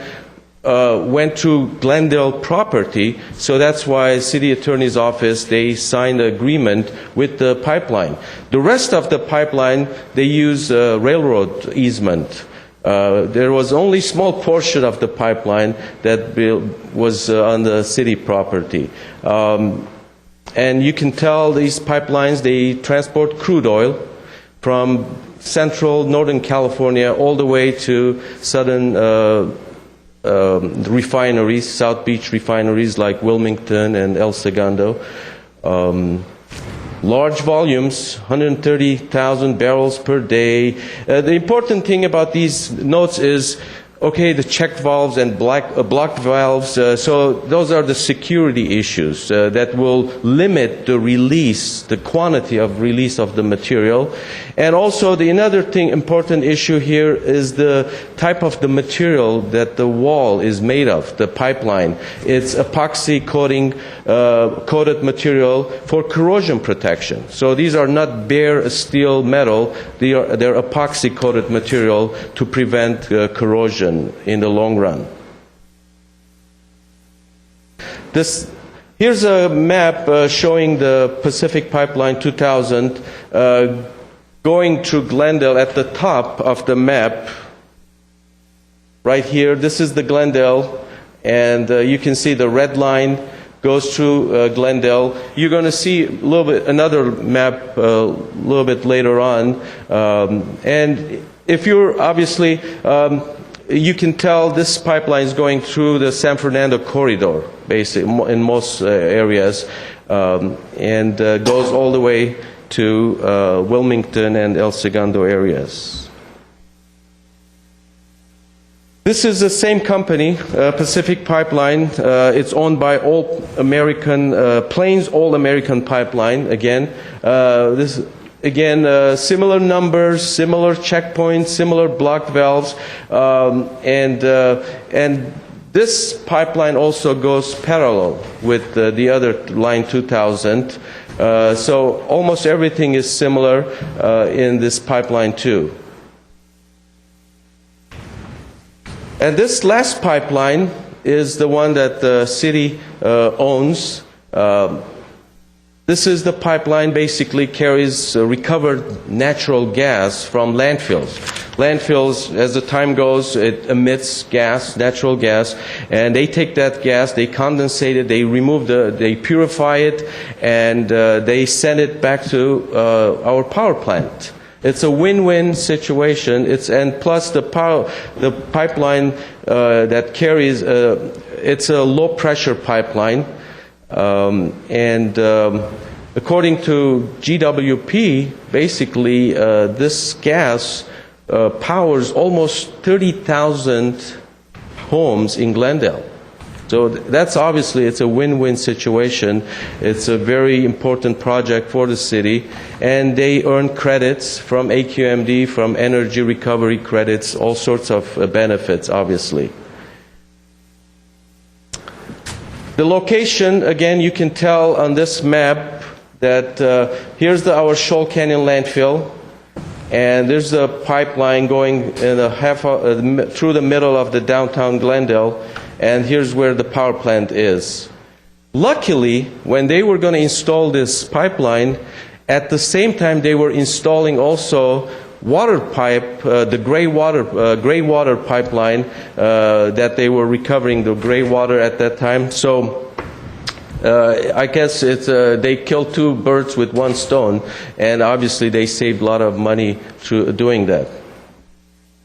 went through Glendale property, so that's why City Attorney's Office, they signed an agreement with the pipeline. The rest of the pipeline, they use railroad easement. There was only a small portion of the pipeline that was on the city property. And you can tell these pipelines, they transport crude oil from central Northern California all the way to southern refineries, South Beach refineries like Wilmington and El Segundo. Large volumes, 130,000 barrels per day. The important thing about these notes is Okay, the checked valves and blocked valves, so those are the security issues that will limit the release, the quantity of release of the material. And also another important issue here is the type of the material that the wall is made of, the pipeline. It's epoxy coated material for corrosion protection. So these are not bare steel metal, they're epoxy coated material to prevent corrosion in the long run. Here's a map showing the Pacific Pipeline 2000 going through Glendale at the top of the map. Right here, this is the Glendale, and you can see the red line goes through Glendale. You're going to see another map a little bit later on. And if you're obviously you can tell this pipeline is going through the San Fernando corridor, basically, in most areas, and goes all the way to Wilmington and El Segundo areas. This is the same company, Pacific Pipeline. It's owned by All American Plains All American Pipeline. Again, similar numbers, similar checkpoints, similar blocked valves, and this pipeline also goes parallel with the other line 2000. So almost everything is similar in this pipeline too. And this last pipeline is the one that the city owns. This is the pipeline basically carries recovered natural gas from landfills. Landfills, as the time goes, it emits gas, natural gas, and they take that gas, they condensate it, they purify it, and they send it back to our power plant. It's a win-win situation. And plus the pipeline that carries, it's a low-pressure pipeline. According to GWP, basically this gas powers almost 30,000 homes in Glendale. So that's obviously, it's a win-win situation. It's a very important project for the city, and they earn credits from AQMD, from energy recovery credits, all sorts of benefits, obviously. The location, again, you can tell on this map that here's our Shoal Canyon landfill, and there's a pipeline going in through the middle of the downtown Glendale, and here's where the power plant is. Luckily, when they were going to install this pipeline, at the same time they were installing also water pipe, the gray water pipeline that they were recovering the gray water at that time. So I guess they killed two birds with one stone, and obviously they saved a lot of money through doing that,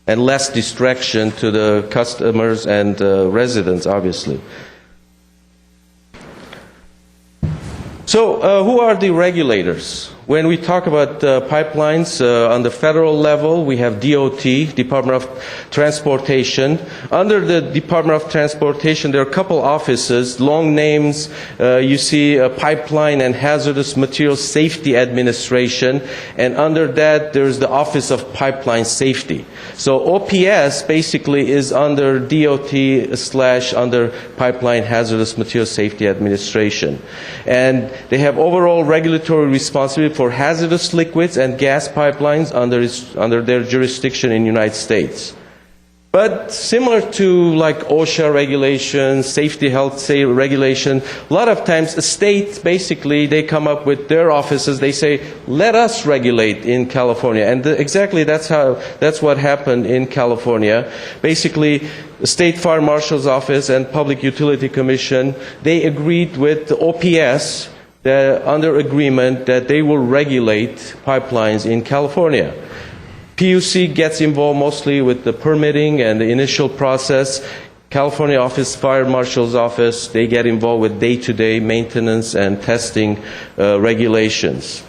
and less distraction to the customers and residents, obviously. So who are the regulators? When we talk about pipelines on the federal level, we have DOT, Department of Transportation. Under the Department of Transportation, there are a couple offices, long names. You see Pipeline and Hazardous Materials Safety Administration, and under that there's the Office of Pipeline Safety. So OPS basically is under DOT / under Pipeline Hazardous Materials Safety Administration. And they have overall regulatory responsibility for hazardous liquids and gas pipelines under their jurisdiction in the United States. But similar to like OSHA regulations, safety health regulation, a lot of times the states basically, they come up with their offices, they say, let us regulate in California. And exactly that's what happened in California. Basically, the State Fire Marshal's Office and Public Utility Commission, they agreed with the OPS under agreement that they will regulate pipelines in California. PUC gets involved mostly with the permitting and the initial process. California Fire Marshal's Office, they get involved with day-to-day maintenance and testing regulations.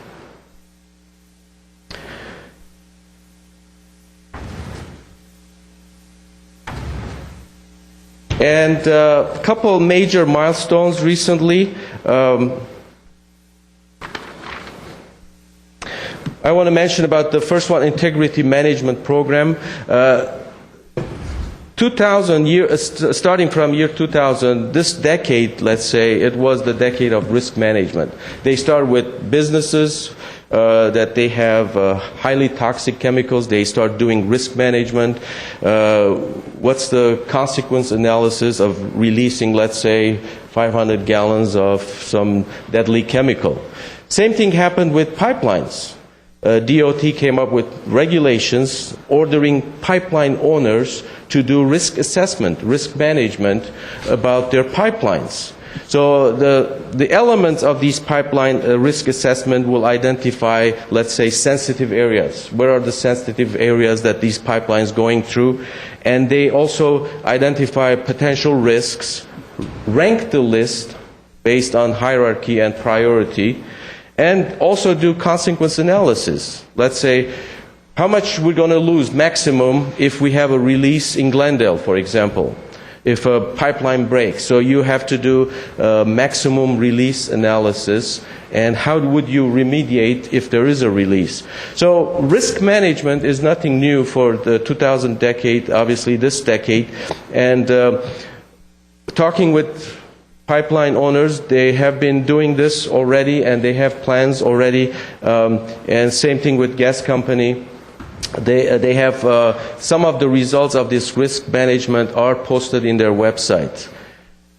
And a couple major milestones recently. I want to mention about the first one, integrity management program. 2000 starting from year 2000, this decade, let's say, it was the decade of risk management. They start with businesses that they have highly toxic chemicals. They start doing risk management. What's the consequence analysis of releasing, let's say, 500 gallons of some deadly chemical? Same thing happened with pipelines. DOT came up with regulations ordering pipeline owners to do risk assessment, risk management about their pipelines. So the elements of these pipeline risk assessment will identify, let's say, sensitive areas. Where are the sensitive areas that these pipelines going through? And they also identify potential risks, rank the list based on hierarchy and priority, and also do consequence analysis. Let's say, how much we're going to lose maximum if we have a release in Glendale, for example, if a pipeline breaks. So you have to do maximum release analysis, and how would you remediate if there is a release? So risk management is nothing new for the 2000 decade, obviously this decade, and talking with pipeline owners, they have been doing this already, and they have plans already. And same thing with gas company. They have some of the results of this risk management are posted in their website.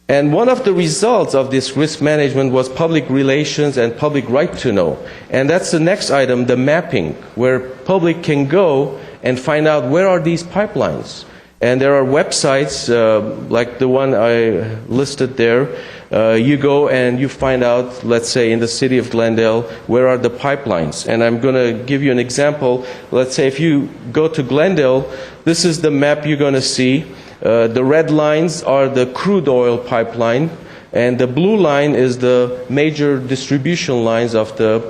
And one of the results of this risk management was public relations and public right to know. And that's the next item, the mapping, where public can go and find out where are these pipelines. And there are websites like the one I listed there. You go and you find out, let's say in the city of Glendale, where are the pipelines. And I'm going to give you an example. Let's say if you go to Glendale, this is the map you're going to see. The red lines are the crude oil pipeline, and the blue line is the major distribution lines of the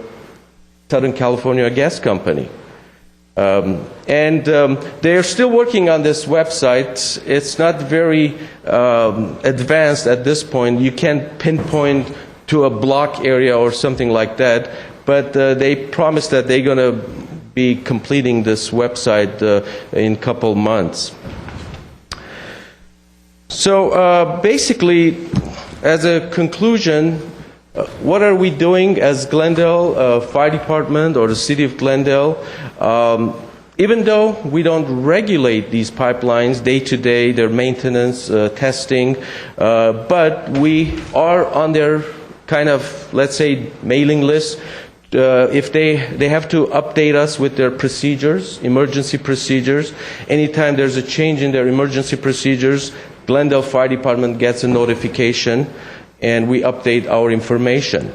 Southern California Gas Company. They're still working on this website. It's not very advanced at this point. You can't pinpoint to a block area or something like that, but they promised that they're going to be completing this website in a couple months. So basically, as a conclusion, what are we doing as Glendale Fire Department or the City of Glendale? Even though we don't regulate these pipelines day to day, their maintenance, testing, but we are on their kind of, let's say, mailing list. If they have to update us with their procedures, emergency procedures. Anytime there's a change in their emergency procedures, Glendale Fire Department gets a notification, and we update our information.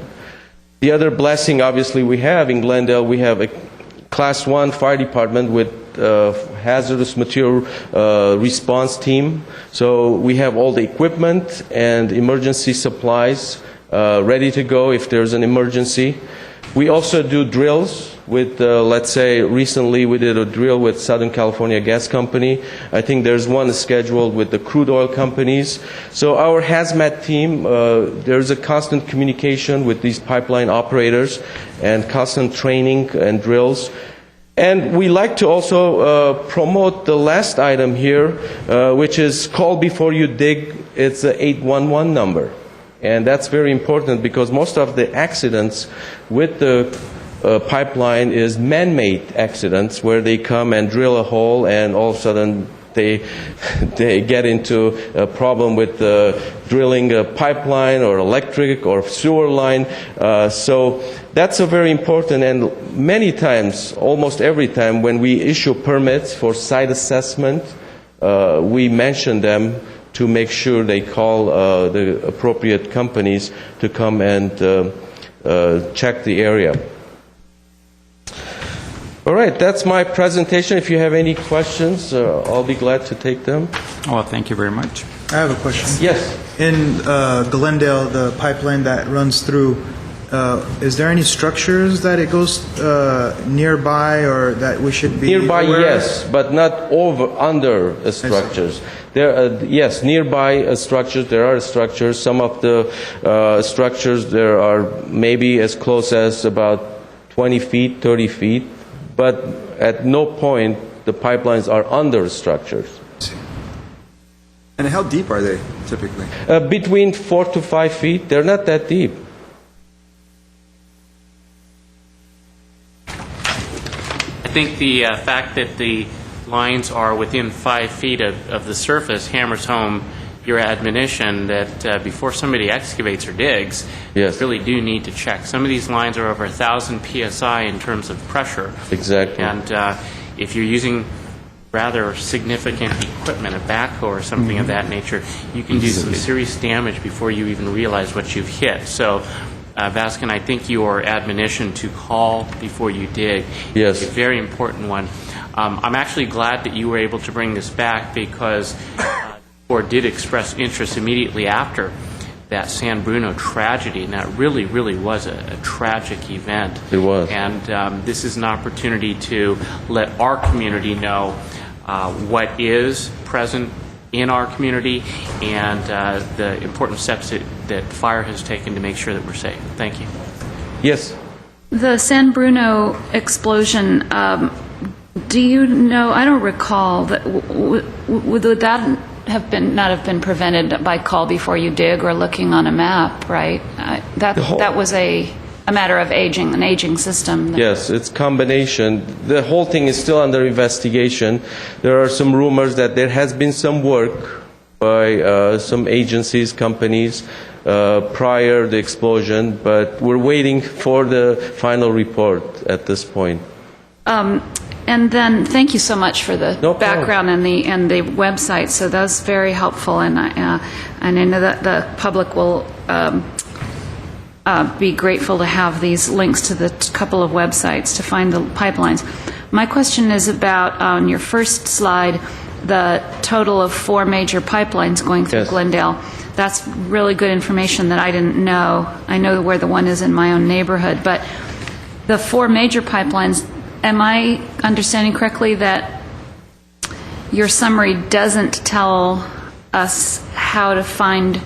The other blessing, obviously, we have in Glendale, we have a Class 1 fire department with hazardous material response team. So we have all the equipment and emergency supplies ready to go if there's an emergency. We also do drills with, let's say, recently we did a drill with Southern California Gas Company. I think there's one scheduled with the crude oil companies. So our hazmat team, there's a constant communication with these pipeline operators and constant training and drills. And we like to also promote the last item here, which is call before you dig. It's the 811 number. And that's very important because most of the accidents with the pipeline is man-made accidents where they come and drill a hole and all of a sudden they get into a problem with drilling a pipeline or electric or sewer line. So that's a very important, and many times, almost every time when we issue permits for site assessment, we mention them to make sure they call the appropriate companies to come and check the area. All right, that's my presentation. If you have any questions, I'll be glad to take them. Oh, thank you very much. I have a question. Yes. In Glendale, the pipeline that runs through, is there any structures that it goes nearby or that we should be Nearby, aware of? yes, but not under structures. Yes, nearby structures, there are structures. Some of the structures, there are maybe as close as about 20 feet, 30 feet, but at no point the pipelines are under structures. And how deep are they typically? Between 4 to 5 feet, they're not that deep. I think the fact that the lines are within 5 feet of the surface hammers home your admonition that before somebody excavates or digs, Yes. you really do need to check. Some of these lines are over 1,000 psi in terms of pressure. Exactly. And if you're using rather significant equipment, a backhoe or something of that nature, you can do some serious damage before you even realize what you've hit. So, Vaskin, I think your admonition to call before you dig Yes. is a very important one. I'm actually glad that you were able to bring this back because the board did express interest immediately after that San Bruno tragedy, and that really, really was a tragic event. It was. And this is an opportunity to let our community know what is present in our community and the important steps that fire has taken to make sure that we're safe. Thank you. Yes. The San Bruno explosion, do you know, I don't recall, that would that not have been prevented by call before you dig or looking on a map, right? That was a matter of aging, an aging system. Yes, it's combination. The whole thing is still under investigation. There are some rumors that there has been some work by some agencies, companies, prior to the explosion, but we're waiting for the final report at this point. And then, thank you so much for the No problem. background and the website. So that's very helpful, and I know that the public will be grateful to have these links to the couple of websites to find the pipelines. My question is about, on your first slide, the total of 4 major pipelines going through Yes. Glendale. That's really good information that I didn't know. I know where the one is in my own neighborhood, but the 4 major pipelines, am I understanding correctly that your summary doesn't tell us how to find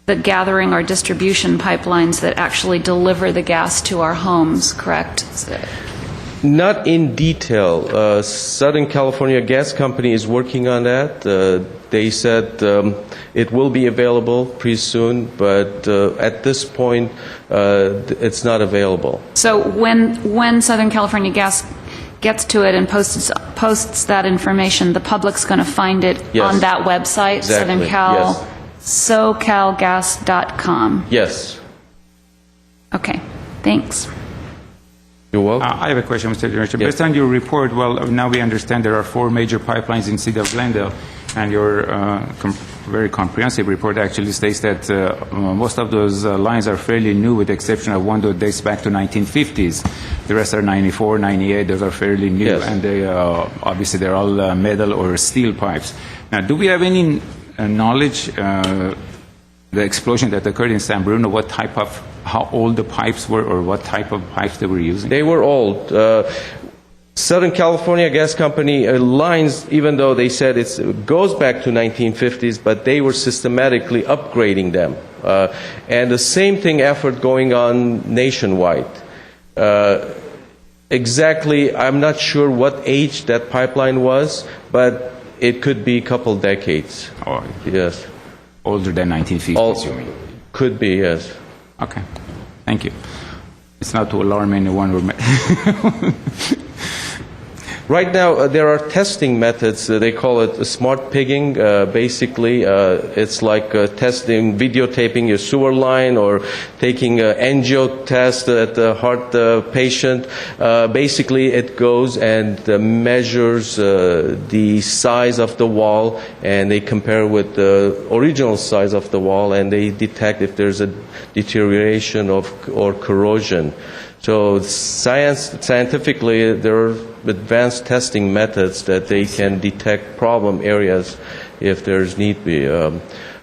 the gathering or distribution pipelines that actually deliver the gas to our homes, correct? Not in detail. Southern California Gas Company is working on that. They said it will be available pretty soon, but at this point, it's not available. So when Southern California Gas gets to it and posts that information, the public's going to find it Yes. on that website, Exactly. Southern Cal, Yes. SoCalGas.com. Yes. Okay, thanks. You're welcome. I have a question, Mr. Director. Yes. Based on your report, well, now we understand there are 4 major pipelines in the city of Glendale, and your very comprehensive report actually states that most of those lines are fairly new, with the exception of one that dates back to 1950s. The rest are 94, 98. Those are fairly new, Yes. and they obviously they're all metal or steel pipes. Now, do we have any knowledge? The explosion that occurred in San Bruno, how old the pipes were, or what type of pipes they were using? They were old. Southern California Gas Company lines, even though they said it goes back to 1950s, but they were systematically upgrading them. And the same thing effort going on nationwide. Exactly, I'm not sure what age that pipeline was, but it could be a couple decades. Oh, Yes. older than 1950s, you mean? Could be, yes. Okay, thank you. It's not to alarm anyone. Right now, there are testing methods. They call it smart pigging. Basically, it's like testing, videotaping your sewer line or taking an angio test at the heart patient. Basically, it goes and measures the size of the wall, and they compare with the original size of the wall, and they detect if there's a deterioration or corrosion. So scientifically, there are advanced testing methods that they can detect problem areas if there's need be.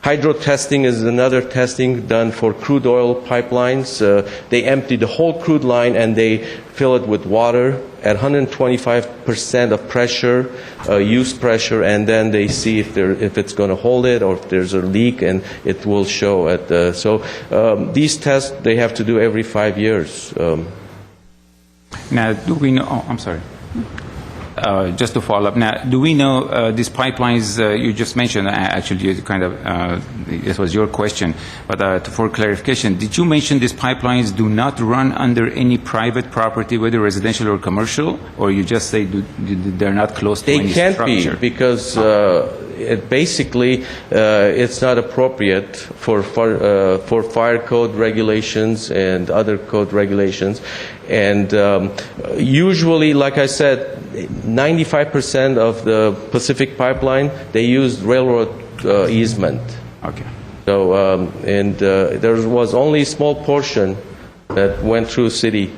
Hydro testing is another testing done for crude oil pipelines. They empty the whole crude line and they fill it with water at 125% of pressure, use pressure, and then they see if it's going to hold it or if there's a leak, and it will show at the. So these tests they have to do every 5 years. Now, do we know? Oh, I'm sorry. Just to follow up, now, do we know these pipelines you just mentioned? Actually, you kind of this was your question, but for clarification, did you mention these pipelines do not run under any private property, whether residential or commercial, or you just say they're not close to any structure? They can't be because basically it's not appropriate for fire code regulations and other code regulations. And usually, like I said, 95% of the Pacific Pipeline, they used railroad easement. Okay. So, there was only a small portion that went through city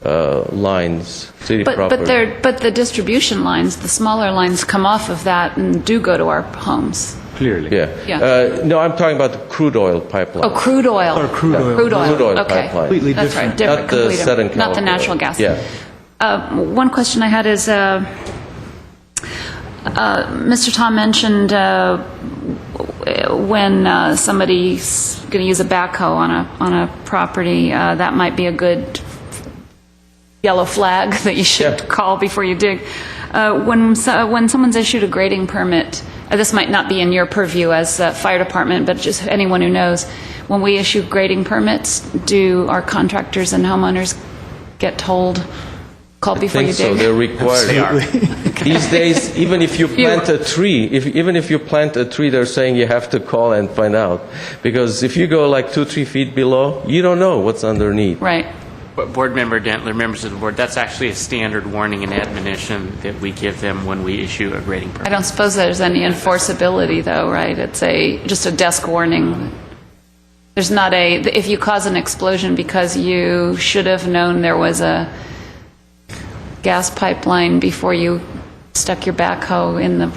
lines, city property. But the distribution lines, the smaller lines, come off of that and do go to our homes. Clearly. Yeah. No, I'm talking about the crude oil pipeline. Oh, crude oil. Or crude oil. Crude oil. Crude oil Okay. pipeline. Completely That's different. right. Different. Not the completely Southern different. Not the California. natural gas. Yeah. One question I had is, Mr. Tom mentioned when somebody's going to use a backhoe on a property, that might be a good yellow flag that you should call before you dig. When someone's issued a grading permit, this might not be in your purview as a fire department, but just anyone who knows, when we issue grading permits, do our contractors and homeowners get told, call before you dig? So they're required. They are. These days, even if you plant a tree, even if you plant a tree, they're saying you have to call and find out, because if you go like 2-3 feet below, you don't know what's underneath. Right. But Board Member Dentler, members of the board, that's actually a standard warning and admonition that we give them when we issue a grading permit. I don't suppose there's any enforceability, though, right? It's just a desk warning. There's not if you cause an explosion because you should have known there was a gas pipeline before you stuck your backhoe in the...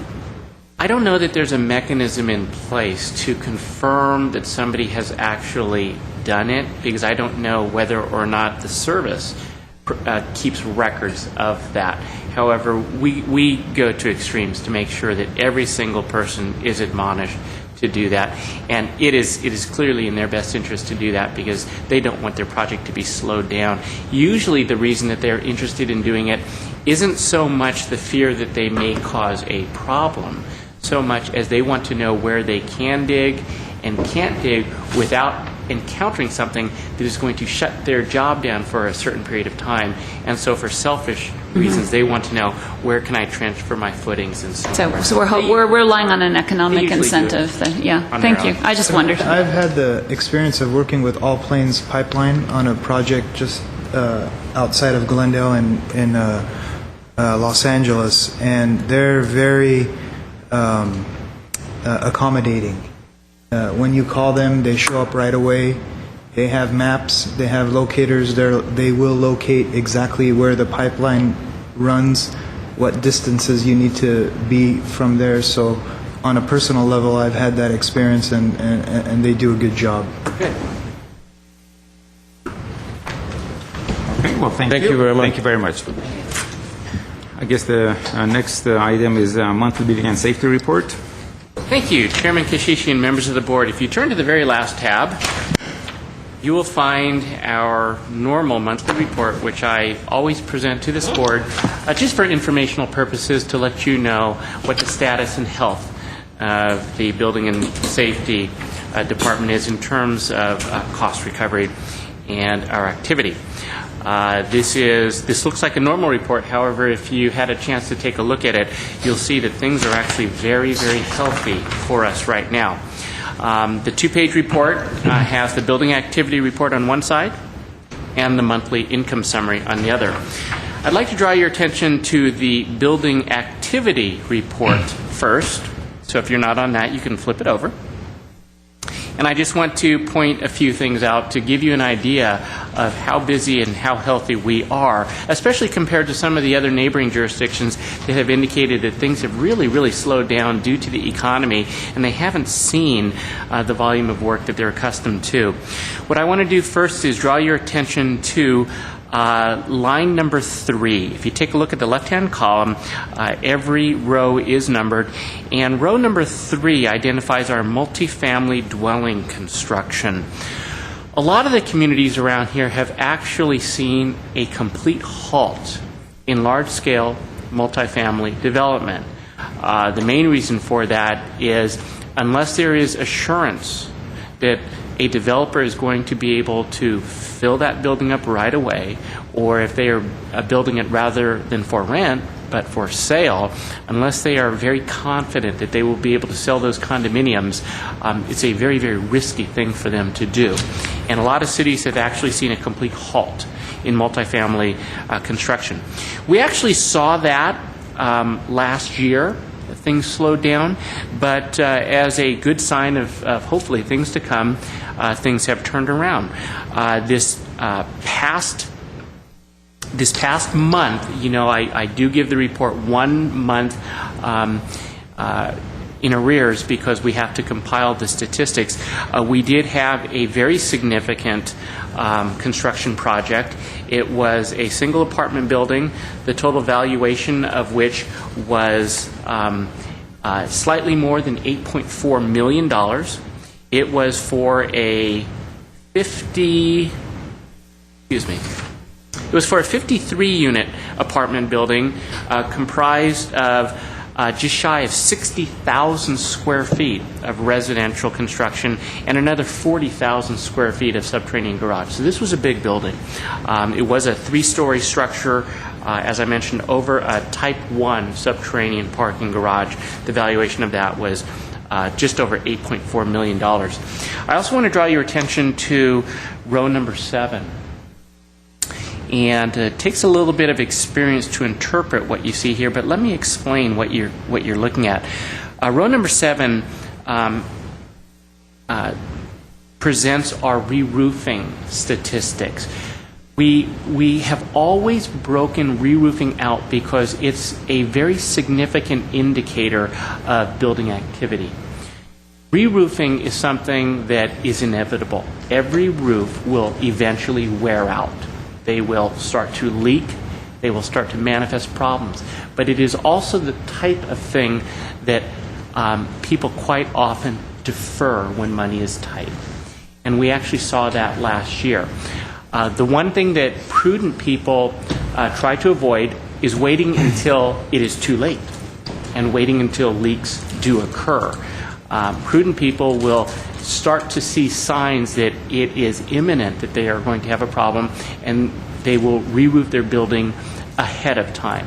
I don't know that there's a mechanism in place to confirm that somebody has actually done it, because I don't know whether or not the service keeps records of that. However, we go to extremes to make sure that every single person is admonished to do that, and it is clearly in their best interest to do that because they don't want their project to be slowed down. Usually the reason that they're interested in doing it isn't so much the fear that they may cause a problem, so much as they want to know where they can dig and can't dig without encountering something that is going to shut their job down for a certain period of time. And so for selfish reasons, they want to know, where can I transfer my footings and so forth. So we're relying on an economic usually do incentive. Yeah, on thank their you. own. I just wondered. I've had the experience of working with All Plains Pipeline on a project just outside of Glendale in Los Angeles, and they're very accommodating. When you call them, they show up right away. They have maps, they have locators, they will locate exactly where the pipeline runs, what distances you need to be from there. So on a personal level, I've had that experience, and they do a good job. Good. Okay, well, thank you very much. Thank you very much. I guess the next item is monthly building and safety report. Thank you, Chairman Kashishi and members of the board. If you turn to the very last tab, you will find our normal monthly report, which I always present to this board, just for informational purposes, to let you know what the status and health of the Building and Safety Department is in terms of cost recovery and our activity. This looks like a normal report. However, if you had a chance to take a look at it, you'll see that things are actually very, very healthy for us right now. The two-page report has the building activity report on one side and the monthly income summary on the other. I'd like to draw your attention to the building activity report first. So if you're not on that, you can flip it over. And I just want to point a few things out to give you an idea of how busy and how healthy we are, especially compared to some of the other neighboring jurisdictions that have indicated that things have really, really slowed down due to the economy, and they haven't seen the volume of work that they're accustomed to. What I want to do first is draw your attention to line number 3. If you take a look at the left-hand column, every row is numbered, and row number 3 identifies our multifamily dwelling construction. A lot of the communities around here have actually seen a complete halt in large-scale multifamily development. The main reason for that is unless there is assurance that a developer is going to be able to fill that building up right away, or if they are building it rather than for rent, but for sale, unless they are very confident that they will be able to sell those condominiums, it's a very, very risky thing for them to do. And a lot of cities have actually seen a complete halt in multifamily construction. We actually saw that last year. Things slowed down, but as a good sign of hopefully things to come, things have turned around. This past month, you know, I do give the report 1 month in arrears because we have to compile the statistics. We did have a very significant construction project. It was a single apartment building, the total valuation of which was slightly more than $8.4 million. It was for a 53-unit apartment building comprised of just shy of 60,000 square feet of residential construction and another 40,000 square feet of subterranean garage. So this was a big building. It was a 3-story structure, as I mentioned, over a Type 1 subterranean parking garage. The valuation of that was just over $8.4 million. I also want to draw your attention to row number 7. And it takes a little bit of experience to interpret what you see here, but let me explain what you're looking at. Row number 7 presents our re-roofing statistics. We have always broken re-roofing out because it's a very significant indicator of building activity. Re-roofing is something that is inevitable. Every roof will eventually wear out. They will start to leak. They will start to manifest problems. But it is also the type of thing that people quite often defer when money is tight. And we actually saw that last year. The one thing that prudent people try to avoid is waiting until it is too late and waiting until leaks do occur. Prudent people will start to see signs that it is imminent that they are going to have a problem, and they will re-roof their building ahead of time.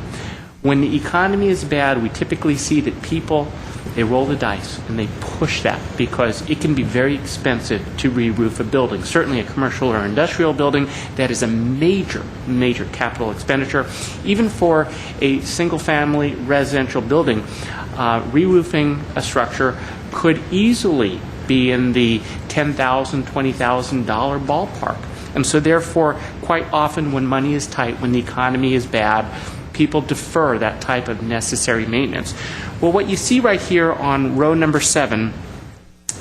When the economy is bad, we typically see that people, they roll the dice and they push that because it can be very expensive to re-roof a building. Certainly a commercial or industrial building, that is a major, major capital expenditure. Even for a single-family residential building, re-roofing a structure could easily be in the $10,000, $20,000 ballpark. And so therefore, quite often when money is tight, when the economy is bad, people defer that type of necessary maintenance. Well, what you see right here on row number 7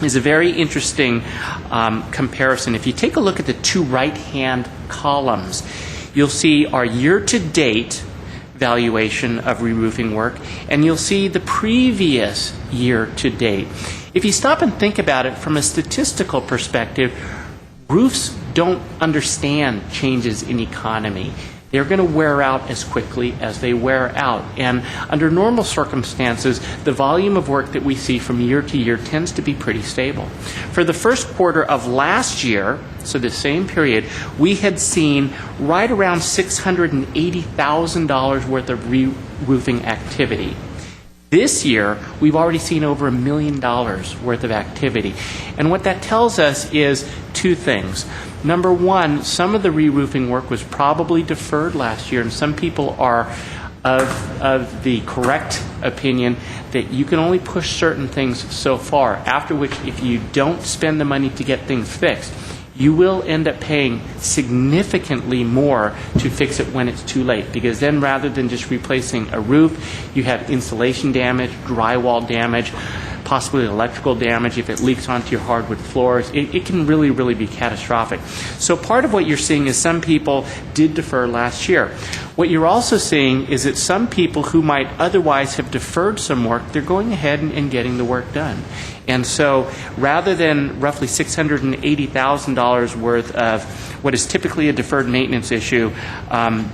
is a very interesting comparison. If you take a look at the 2 right-hand columns, you'll see our year-to-date valuation of re-roofing work, and you'll see the previous year-to-date. If you stop and think about it from a statistical perspective, roofs don't understand changes in economy. They're going to wear out as quickly as they wear out. And under normal circumstances, the volume of work that we see from year to year tends to be pretty stable. For the first quarter of last year, so the same period, we had seen right around $680,000 worth of re-roofing activity. This year, we've already seen over $1 million worth of activity. And what that tells us is 2 things. Number one, some of the re-roofing work was probably deferred last year, and some people are of the correct opinion that you can only push certain things so far, after which if you don't spend the money to get things fixed, you will end up paying significantly more to fix it when it's too late, because then rather than just replacing a roof, you have insulation damage, drywall damage, possibly electrical damage if it leaks onto your hardwood floors. It can really, really be catastrophic. So part of what you're seeing is some people did defer last year. What you're also seeing is that some people who might otherwise have deferred some work, they're going ahead and getting the work done. And so rather than roughly $680,000 worth of what is typically a deferred maintenance issue,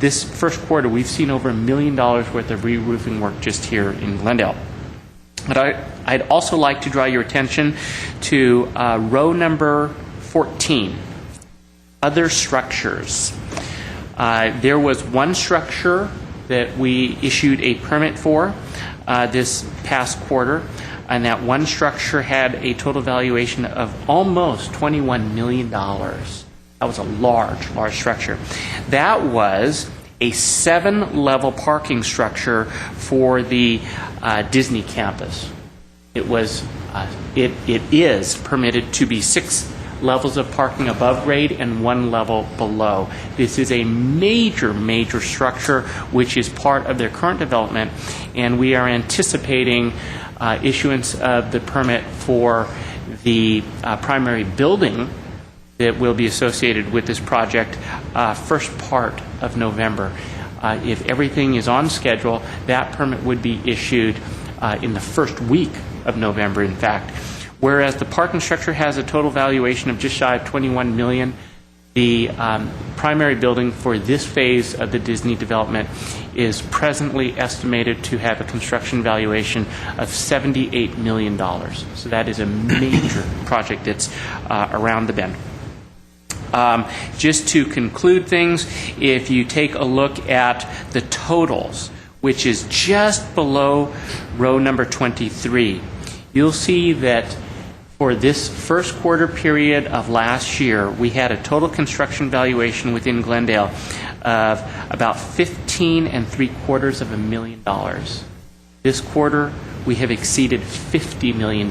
this first quarter we've seen over $1 million worth of re-roofing work just here in Glendale. But I'd also like to draw your attention to row number 14, other structures. There was one structure that we issued a permit for this past quarter, and that one structure had a total valuation of almost $21 million. That was a large, large structure. That was a 7-level parking structure for the Disney campus. It is permitted to be 6 levels of parking above grade and 1 level below. This is a major, major structure which is part of their current development, and we are anticipating issuance of the permit for the primary building that will be associated with this project first part of November. If everything is on schedule, that permit would be issued in the first week of November, in fact. Whereas the parking structure has a total valuation of just shy of $21 million, the primary building for this phase of the Disney development is presently estimated to have a construction valuation of $78 million. So that is a major project that's around the bend. Just to conclude things, if you take a look at the totals, which is just below row number 23, you'll see that for this first quarter period of last year, we had a total construction valuation within Glendale of about $15.75 million. This quarter, we have exceeded $50 million,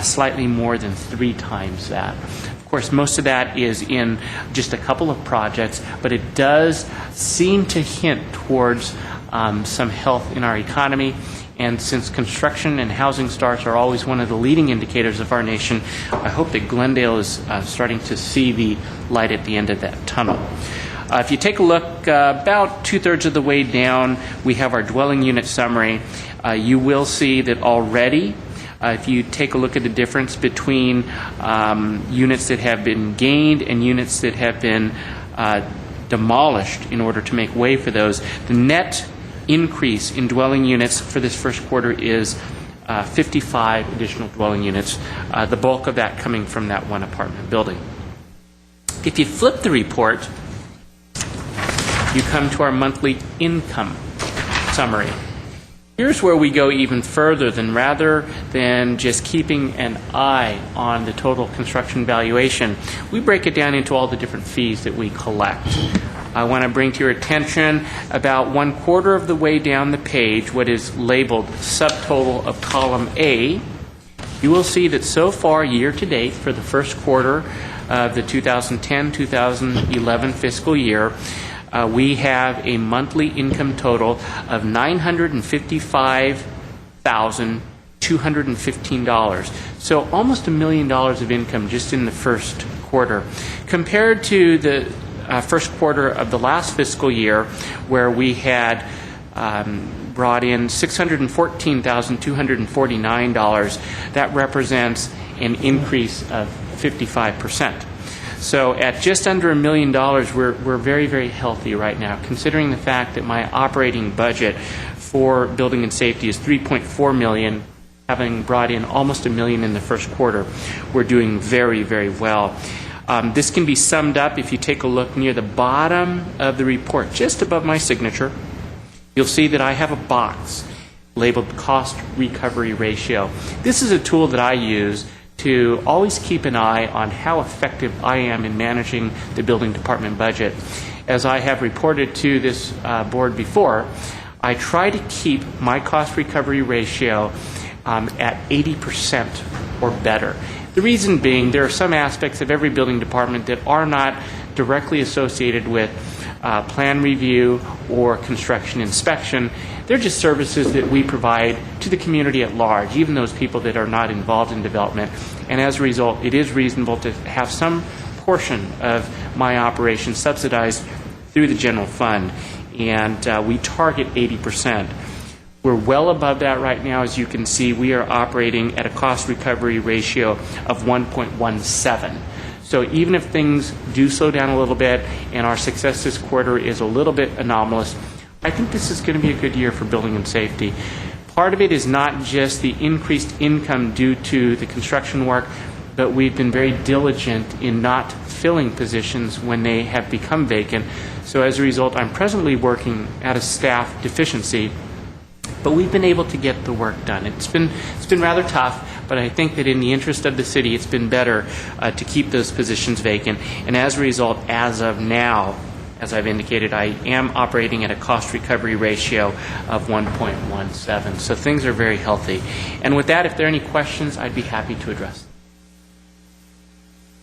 slightly more than 3 times that. Of course, most of that is in just a couple of projects, but it does seem to hint towards some health in our economy. And since construction and housing starts are always one of the leading indicators of our nation, I hope that Glendale is starting to see the light at the end of that tunnel. If you take a look about 2/3 of the way down, we have our dwelling unit summary. You will see that already, if you take a look at the difference between units that have been gained and units that have been demolished in order to make way for those, the net increase in dwelling units for this first quarter is 55 additional dwelling units, the bulk of that coming from that one apartment building. If you flip the report, you come to our monthly income summary. Here's where we go even further than rather than just keeping an eye on the total construction valuation. We break it down into all the different fees that we collect. I want to bring to your attention about 1/4 of the way down the page what is labeled subtotal of column A. You will see that so far year to date for the first quarter of the 2010-2011 fiscal year, we have a monthly income total of $955,215. So almost $1 million of income just in the first quarter. Compared to the first quarter of the last fiscal year, where we had brought in $614,249, that represents an increase of 55%. So at just under $1 million, we're very, very healthy right now, considering the fact that my operating budget for building and safety is $3.4 million, having brought in almost $1 million in the first quarter. We're doing very, very well. This can be summed up if you take a look near the bottom of the report, just above my signature. You'll see that I have a box labeled cost recovery ratio. This is a tool that I use to always keep an eye on how effective I am in managing the building department budget. As I have reported to this board before, I try to keep my cost recovery ratio at 80% or better. The reason being, there are some aspects of every building department that are not directly associated with plan review or construction inspection. They're just services that we provide to the community at large, even those people that are not involved in development. And as a result, it is reasonable to have some portion of my operation subsidized through the general fund. And we target 80%. We're well above that right now. As you can see, we are operating at a cost recovery ratio of 1.17. So even if things do slow down a little bit and our success this quarter is a little bit anomalous, I think this is going to be a good year for building and safety. Part of it is not just the increased income due to the construction work, but we've been very diligent in not filling positions when they have become vacant. So as a result, I'm presently working at a staff deficiency, but we've been able to get the work done. It's been rather tough, but I think that in the interest of the city, it's been better to keep those positions vacant. And as a result, as of now, as I've indicated, I am operating at a cost recovery ratio of 1.17. So things are very healthy. And with that, if there are any questions, I'd be happy to address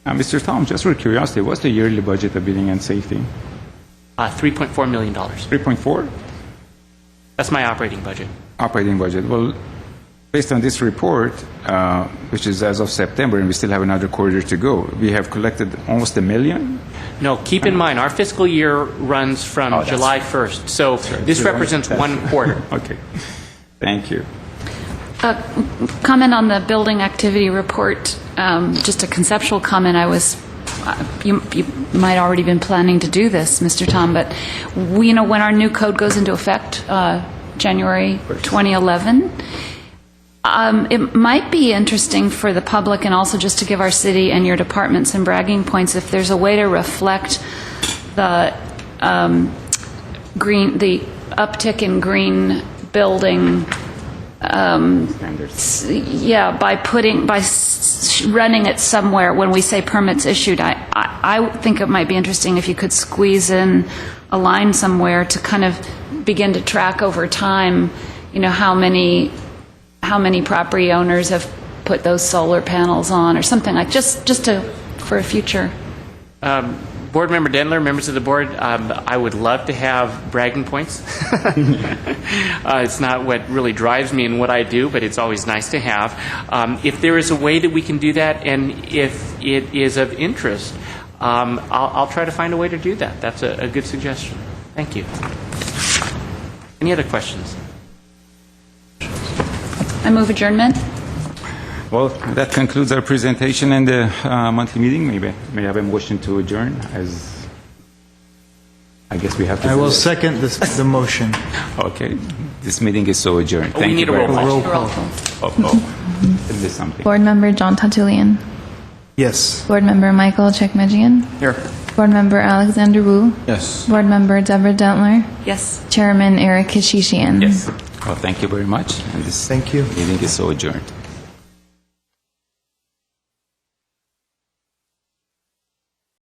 them. Mr. Tom, just for curiosity, what's the yearly budget of building and safety? $3.4 million. 3.4? That's my operating budget. Operating budget. Well, based on this report, which is as of September, and we still have another quarter to go, we have collected almost $1 million. No, keep in mind, our fiscal year runs from July 1st. So this represents one quarter. Okay. Thank you. Comment on the building activity report. Just a conceptual comment. You might already been planning to do this, Mr. Tom, but when our new code goes into effect, January 2011, it might be interesting for the public and also just to give our city and your department some bragging points if there's a way to reflect the the uptick in green building. By running it somewhere when we say permits issued, I think it might be interesting if you could squeeze in a line somewhere to kind of begin to track over time, how many property owners have put those solar panels on or something like just for a future. Board Member Dendler, members of the board, I would love to have bragging points. It's not what really drives me in what I do, but it's always nice to have. If there is a way that we can do that, and if it is of interest, I'll try to find a way to do that. That's a good suggestion. Thank you. Any other questions? I move adjournment. Well, that concludes our presentation and the monthly meeting. May I have a motion to adjourn? As I guess we have to. I will second the motion. Okay. This meeting is so adjourned. We need a roll call. Is there something? Board Member John Tatulian. Yes. Board Member Michael Chekmejian. Here. Board Member Alexander Wu. Yes. Board Member Deborah Dentler. Yes. Chairman Eric Kishishian. Yes. Well, thank you very much. And this Thank you. meeting is so adjourned.